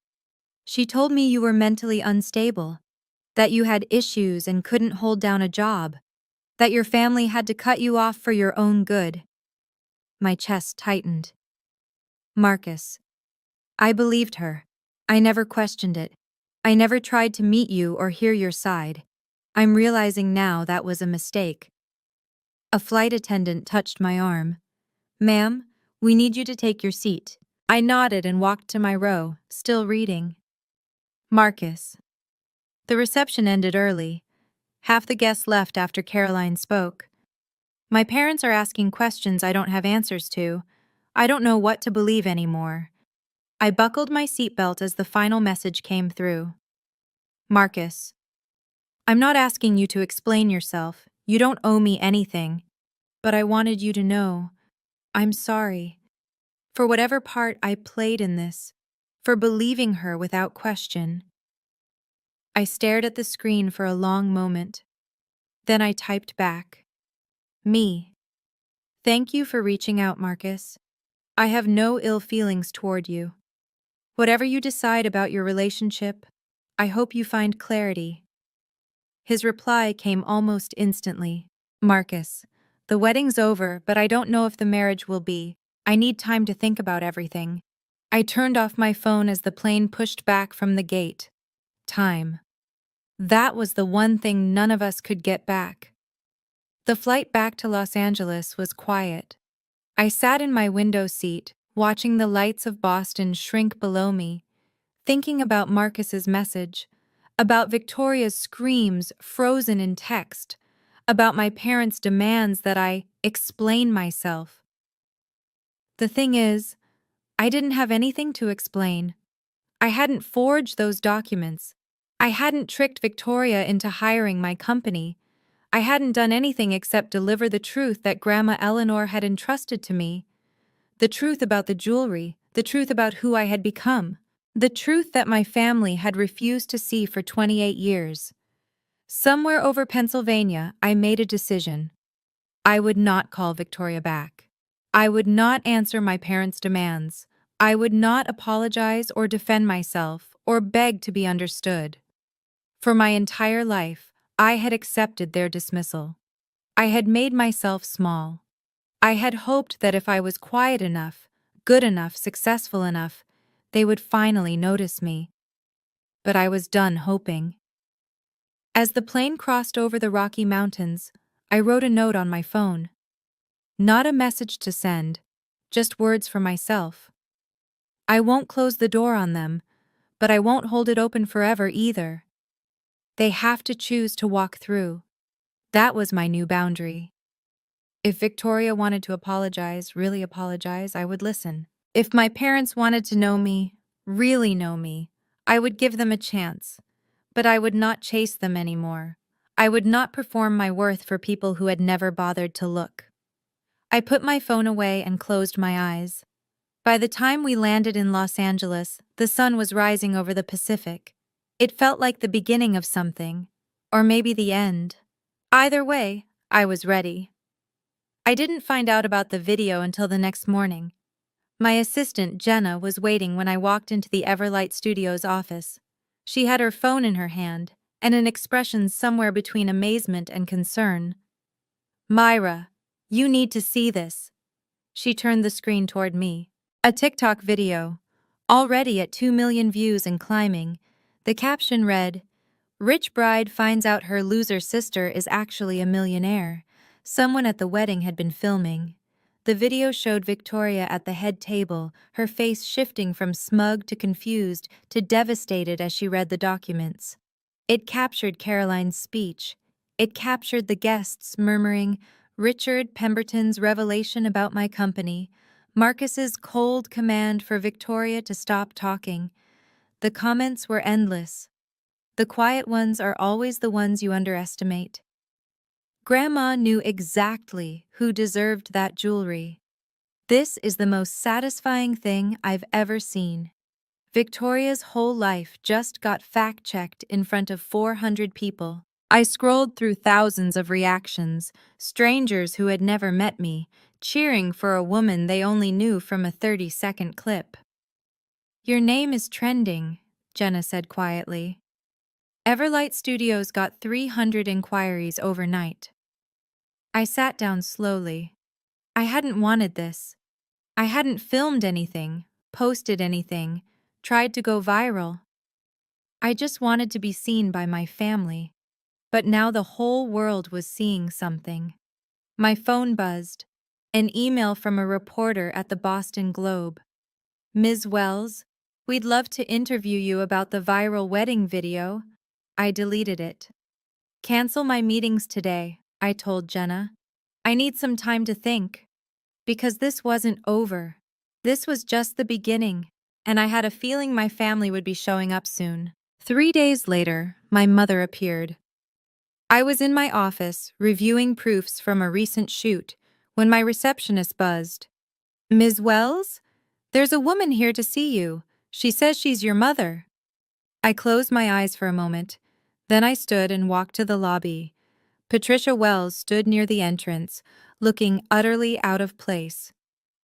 she told me you were mentally unstable, that you had issues and couldn't hold down a job, that your family had to cut you off for your own good. My chest tightened. Marcus, I believed her. I never questioned it. I never tried to meet you or hear your side. I'm realizing now that was a mistake. A flight attendant touched my arm. Ma'am, we need you to take your seat. I nodded and walked to my row, still reading. Marcus. The reception ended early. Half the guests left after Caroline spoke. My parents are asking questions I don't have answers to. I don't know what to believe anymore. I buckled my seatbelt as the final message came through. Marcus, I'm not asking you to explain yourself. You don't owe me anything. But I wanted you to know, I'm sorry. For whatever part I played in this. For believing her without question. I stared at the screen for a long moment. Then I typed back. Me. Thank you for reaching out, Marcus. I have no ill feelings toward you. Whatever you decide about your relationship, I hope you find clarity. His reply came almost instantly. Marcus, the wedding's over, but I don't know if the marriage will be. I need time to think about everything. I turned off my phone as the plane pushed back from the gate. Time. That was the one thing none of us could get back. The flight back to Los Angeles was quiet. I sat in my window seat, watching the lights of Boston shrink below me, thinking about Marcus's message, about Victoria's screams frozen in text, about my parents' demands that I explain myself. The thing is, I didn't have anything to explain. I hadn't forged those documents. I hadn't tricked Victoria into hiring my company. I hadn't done anything except deliver the truth that Grandma Eleanor had entrusted to me. The truth about the jewelry, the truth about who I had become, the truth that my family had refused to see for 28 years. Somewhere over Pennsylvania, I made a decision. I would not call Victoria back. I would not answer my parents' demands. I would not apologize or defend myself or beg to be understood. For my entire life, I had accepted their dismissal. I had made myself small. I had hoped that if I was quiet enough, good enough, successful enough, they would finally notice me. But I was done hoping. As the plane crossed over the Rocky Mountains, I wrote a note on my phone. Not a message to send, just words for myself. I won't close the door on them, but I won't hold it open forever either. They have to choose to walk through. That was my new boundary. If Victoria wanted to apologize, really apologize, I would listen. If my parents wanted to know me, really know me, I would give them a chance. But I would not chase them anymore. I would not perform my worth for people who had never bothered to look. I put my phone away and closed my eyes. By the time we landed in Los Angeles, the sun was rising over the Pacific. It felt like the beginning of something, or maybe the end. Either way, I was ready. I didn't find out about the video until the next morning. My assistant, Jenna, was waiting when I walked into the Everlight Studios office. She had her phone in her hand, and an expression somewhere between amazement and concern. Myra, you need to see this. She turned the screen toward me. A TikTok video, already at 2 million views and climbing. The caption read, "Rich bride finds out her loser sister is actually a millionaire." Someone at the wedding had been filming. The video showed Victoria at the head table, her face shifting from smug to confused to devastated as she read the documents. It captured Caroline's speech. It captured the guests murmuring, Richard Pemberton's revelation about my company, Marcus's cold command for Victoria to stop talking. The comments were endless. The quiet ones are always the ones you underestimate. Grandma knew exactly who deserved that jewelry. This is the most satisfying thing I've ever seen. Victoria's whole life just got fact-checked in front of 400 people. I scrolled through thousands of reactions, strangers who had never met me, cheering for a woman they only knew from a 30-second clip. "Your name is trending," Jenna said quietly. Everlight Studios got 300 inquiries overnight. I sat down slowly. I hadn't wanted this. I hadn't filmed anything, posted anything, tried to go viral. I just wanted to be seen by my family. But now the whole world was seeing something. My phone buzzed. An email from a reporter at the Boston Globe. "Ms. Wells, we'd love to interview you about the viral wedding video." I deleted it. "Cancel my meetings today," I told Jenna. "I need some time to think." Because this wasn't over. This was just the beginning, and I had a feeling my family would be showing up soon. 3 days later, my mother appeared. I was in my office, reviewing proofs from a recent shoot, when my receptionist buzzed. "Ms. Wells? There's a woman here to see you. She says she's your mother." I closed my eyes for a moment. Then I stood and walked to the lobby. Patricia Wells stood near the entrance, looking utterly out of place.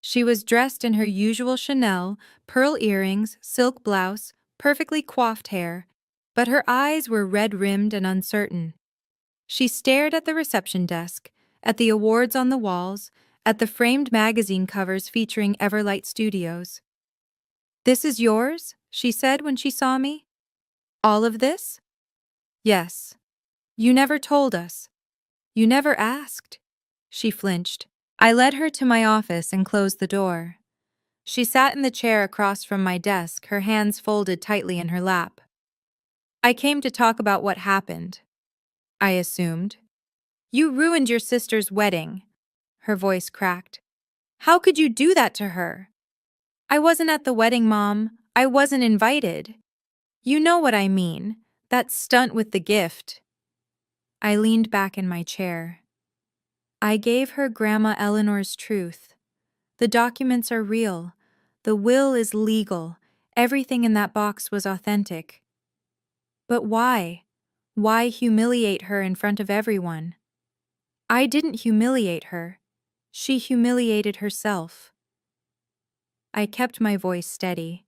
She was dressed in her usual Chanel, pearl earrings, silk blouse, perfectly coiffed hair, but her eyes were red-rimmed and uncertain. She stared at the reception desk, at the awards on the walls, at the framed magazine covers featuring Everlight Studios. "This is yours?" she said when she saw me. "All of this?" "Yes. You never told us. You never asked." She flinched. I led her to my office and closed the door. She sat in the chair across from my desk, her hands folded tightly in her lap. "I came to talk about what happened," I assumed. "You ruined your sister's wedding." Her voice cracked. "How could you do that to her?" "I wasn't at the wedding, Mom. I wasn't invited." "You know what I mean. That stunt with the gift." I leaned back in my chair. I gave her Grandma Eleanor's truth. The documents are real. The will is legal. Everything in that box was authentic. But why? Why humiliate her in front of everyone? I didn't humiliate her. She humiliated herself. I kept my voice steady.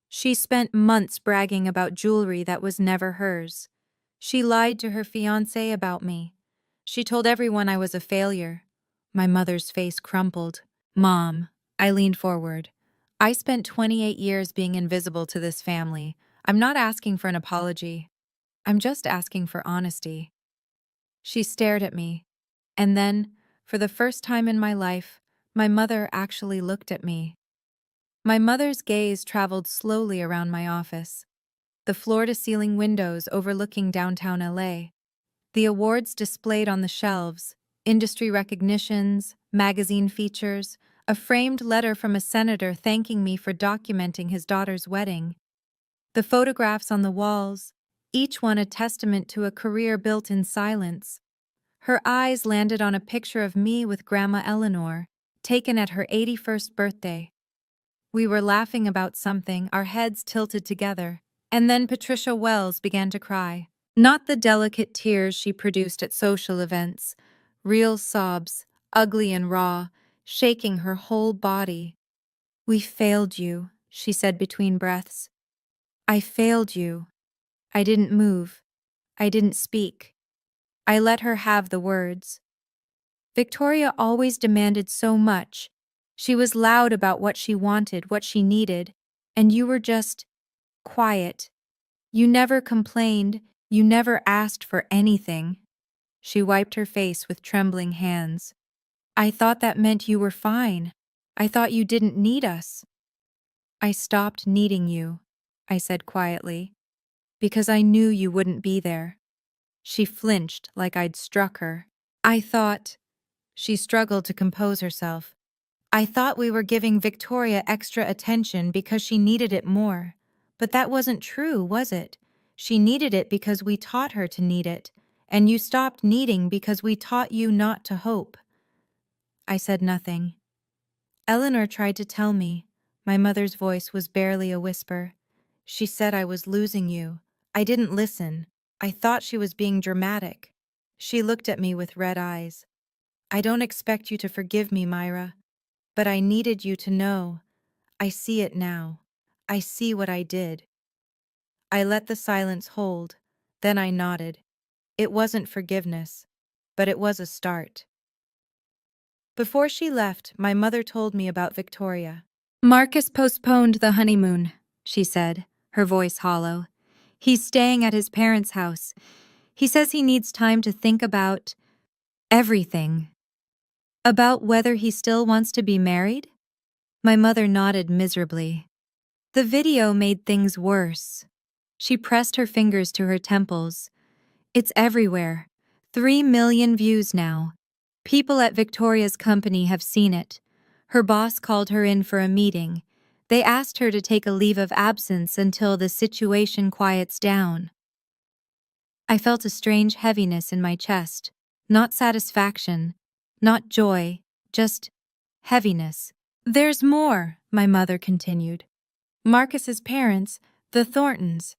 She spent months bragging about jewelry that was never hers. She lied to her fiancé about me. She told everyone I was a failure. My mother's face crumpled. "Mom," I leaned forward. "I spent 28 years being invisible to this family. I'm not asking for an apology. I'm just asking for honesty." She stared at me. And then, for the first time in my life, my mother actually looked at me. My mother's gaze traveled slowly around my office. The floor-to-ceiling windows overlooking downtown LA. The awards displayed on the shelves, industry recognitions, magazine features, a framed letter from a senator thanking me for documenting his daughter's wedding. The photographs on the walls, each one a testament to a career built in silence. Her eyes landed on a picture of me with Grandma Eleanor, taken at her 81st birthday. We were laughing about something, our heads tilted together, and then Patricia Wells began to cry. Not the delicate tears she produced at social events, real sobs, ugly and raw, shaking her whole body. "We failed you," she said between breaths. "I failed you." I didn't move. I didn't speak. I let her have the words. Victoria always demanded so much. She was loud about what she wanted, what she needed, and you were just quiet. You never complained, you never asked for anything. She wiped her face with trembling hands. "I thought that meant you were fine. I thought you didn't need us." "I stopped needing you," I said quietly, "because I knew you wouldn't be there." She flinched like I'd struck her. "I thought—" She struggled to compose herself. "I thought we were giving Victoria extra attention because she needed it more. But that wasn't true, was it? She needed it because we taught her to need it, and you stopped needing because we taught you not to hope." I said nothing. Eleanor tried to tell me. My mother's voice was barely a whisper. She said I was losing you. I didn't listen. I thought she was being dramatic. She looked at me with red eyes. "I don't expect you to forgive me, Myra, but I needed you to know. I see it now. I see what I did." I let the silence hold. Then I nodded. It wasn't forgiveness, but it was a start. Before she left, my mother told me about Victoria. "Marcus postponed the honeymoon," she said, her voice hollow. "He's staying at his parents' house. He says he needs time to think about everything." "About whether he still wants to be married?" My mother nodded miserably. The video made things worse. She pressed her fingers to her temples. "It's everywhere. 3 million views now. People at Victoria's company have seen it. Her boss called her in for a meeting. They asked her to take a leave of absence until the situation quiets down." I felt a strange heaviness in my chest. Not satisfaction, not joy, just heaviness. "There's more," my mother continued. "Marcus's parents, the Thorntons,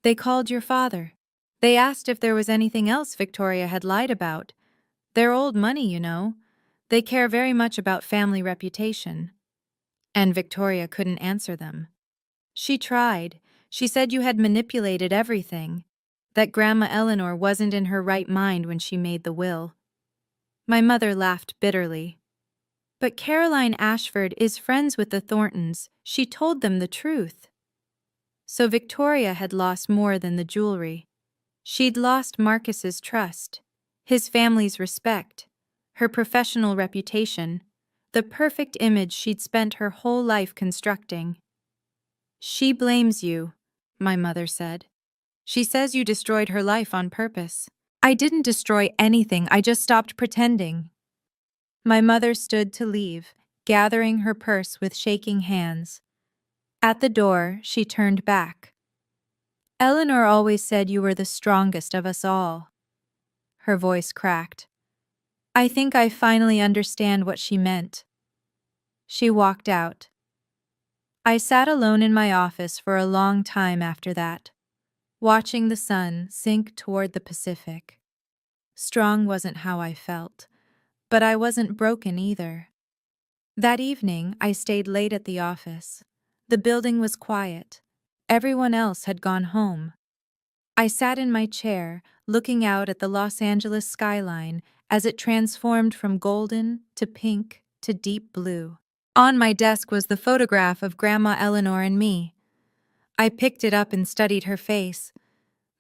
they called your father. They asked if there was anything else Victoria had lied about. They're old money, you know. They care very much about family reputation." And Victoria couldn't answer them. She tried. She said you had manipulated everything, that Grandma Eleanor wasn't in her right mind when she made the will. My mother laughed bitterly. "But Caroline Ashford is friends with the Thorntons. She told them the truth." So Victoria had lost more than the jewelry. She'd lost Marcus's trust, his family's respect, her professional reputation, the perfect image she'd spent her whole life constructing. "She blames you," my mother said. "She says you destroyed her life on purpose." "I didn't destroy anything, I just stopped pretending." My mother stood to leave, gathering her purse with shaking hands. At the door, she turned back. "Eleanor always said you were the strongest of us all." Her voice cracked. "I think I finally understand what she meant." She walked out. I sat alone in my office for a long time after that, watching the sun sink toward the Pacific. Strong wasn't how I felt, but I wasn't broken either. That evening, I stayed late at the office. The building was quiet. Everyone else had gone home. I sat in my chair, looking out at the Los Angeles skyline as it transformed from golden to pink to deep blue. On my desk was the photograph of Grandma Eleanor and me. I picked it up and studied her face.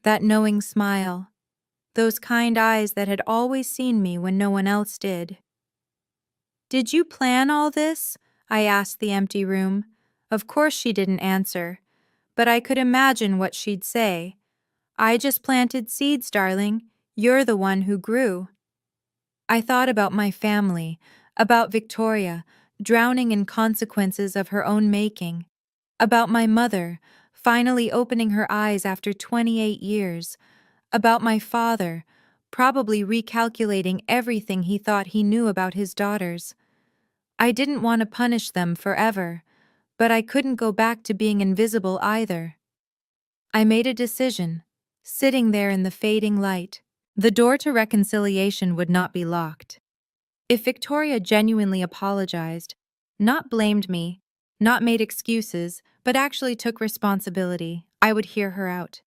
That knowing smile. Those kind eyes that had always seen me when no one else did. "Did you plan all this?" I asked the empty room. Of course she didn't answer, but I could imagine what she'd say. "I just planted seeds, darling. You're the one who grew." I thought about my family, about Victoria, drowning in consequences of her own making, about my mother, finally opening her eyes after 28 years, about my father, probably recalculating everything he thought he knew about his daughters. I didn't want to punish them forever, but I couldn't go back to being invisible either. I made a decision, sitting there in the fading light. The door to reconciliation would not be locked. If Victoria genuinely apologized, not blamed me, not made excuses, but actually took responsibility, I would hear her out.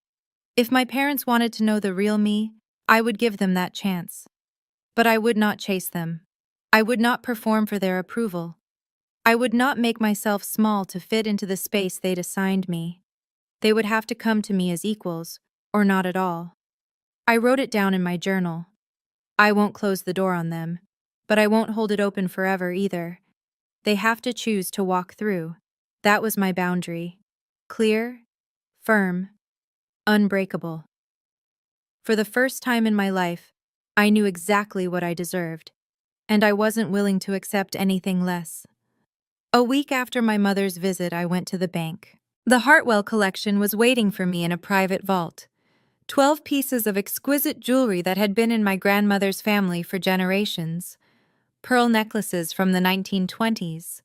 If my parents wanted to know the real me, I would give them that chance. But I would not chase them. I would not perform for their approval. I would not make myself small to fit into the space they'd assigned me. They would have to come to me as equals, or not at all. I wrote it down in my journal. I won't close the door on them, but I won't hold it open forever either. They have to choose to walk through. That was my boundary. Clear, firm, unbreakable. For the first time in my life, I knew exactly what I deserved, and I wasn't willing to accept anything less. A week after my mother's visit, I went to the bank. The Hartwell collection was waiting for me in a private vault. 12 pieces of exquisite jewelry that had been in my grandmother's family for generations. Pearl necklaces from the 1920s,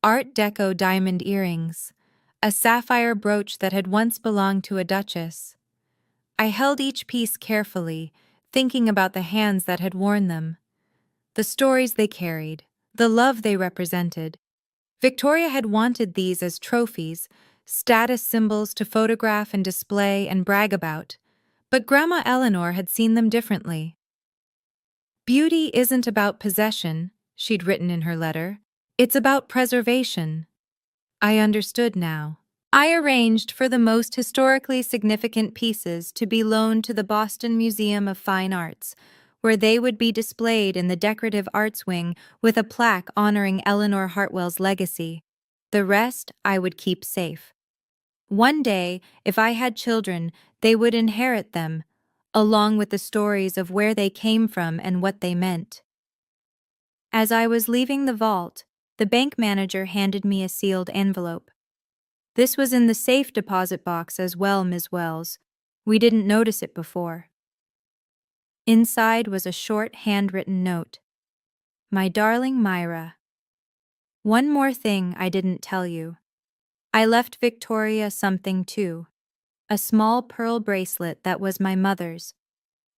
Art Deco diamond earrings, a sapphire brooch that had once belonged to a duchess. I held each piece carefully, thinking about the hands that had worn them, the stories they carried, the love they represented. Victoria had wanted these as trophies, status symbols to photograph and display and brag about, but Grandma Eleanor had seen them differently. Beauty isn't about possession, she'd written in her letter. It's about preservation. I understood now. I arranged for the most historically significant pieces to be loaned to the Boston Museum of Fine Arts, where they would be displayed in the decorative arts wing with a plaque honoring Eleanor Hartwell's legacy. The rest I would keep safe. One day, if I had children, they would inherit them, along with the stories of where they came from and what they meant. As I was leaving the vault, the bank manager handed me a sealed envelope. This was in the safe deposit box as well, Ms. Wells. We didn't notice it before. Inside was a short handwritten note. My darling Myra. One more thing I didn't tell you. I left Victoria something too. A small pearl bracelet that was my mother's.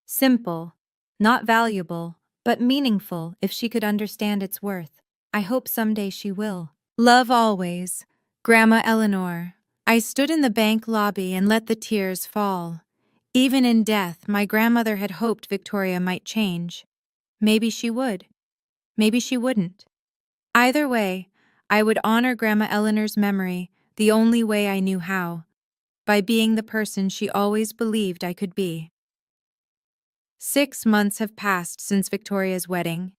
Simple, not valuable, but meaningful if she could understand its worth. I hope someday she will. Love always, Grandma Eleanor. I stood in the bank lobby and let the tears fall. Even in death, my grandmother had hoped Victoria might change. Maybe she would. Maybe she wouldn't. Either way, I would honor Grandma Eleanor's memory the only way I knew how, by being the person she always believed I could be. 6 months have passed since Victoria's wedding.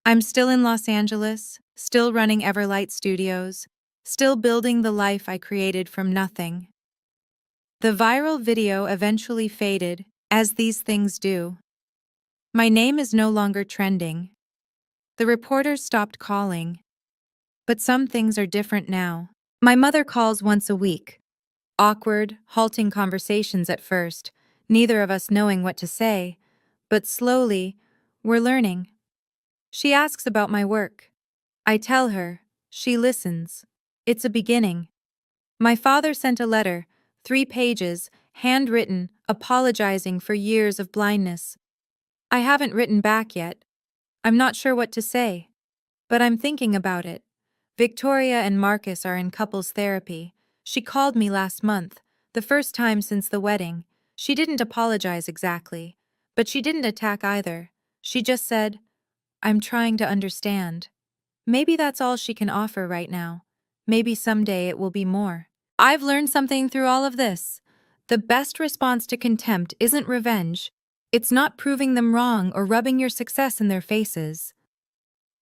I'm still in Los Angeles, still running Everlight Studios, still building the life I created from nothing. The viral video eventually faded, as these things do. My name is no longer trending. The reporters stopped calling. But some things are different now. My mother calls once a week. Awkward, halting conversations at first, neither of us knowing what to say, but slowly, we're learning. She asks about my work. I tell her. She listens. It's a beginning. My father sent a letter, 3 pages, handwritten, apologizing for years of blindness. I haven't written back yet. I'm not sure what to say. But I'm thinking about it. Victoria and Marcus are in couples therapy. She called me last month, the first time since the wedding. She didn't apologize exactly, but she didn't attack either. She just said, I'm trying to understand. Maybe that's all she can offer right now. Maybe someday it will be more. I've learned something through all of this. The best response to contempt isn't revenge. It's not proving them wrong or rubbing your success in their faces.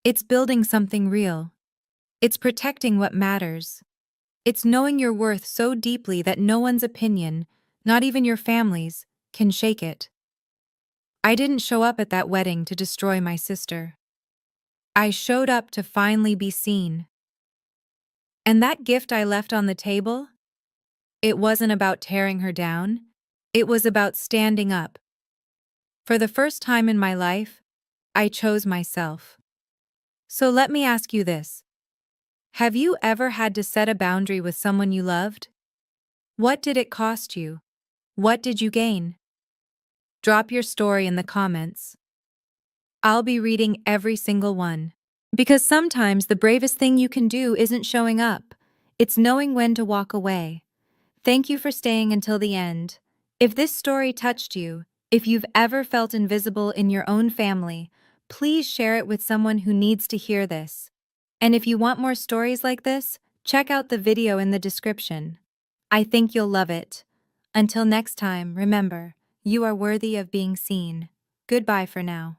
It's building something real. It's protecting what matters. It's knowing your worth so deeply that no one's opinion, not even your family's, can shake it. I didn't show up at that wedding to destroy my sister. I showed up to finally be seen. And that gift I left on the table? It wasn't about tearing her down. It was about standing up. For the first time in my life, I chose myself. So let me ask you this. Have you ever had to set a boundary with someone you loved? What did it cost you? What did you gain? Drop your story in the comments. I'll be reading every single one. Because sometimes the bravest thing you can do isn't showing up. It's knowing when to walk away. Thank you for staying until the end. If this story touched you, if you've ever felt invisible in your own family, please share it with someone who needs to hear this. And if you want more stories like this, check out the video in the description. I think you'll love it. Until next time, remember, you are worthy of being seen. Goodbye for now.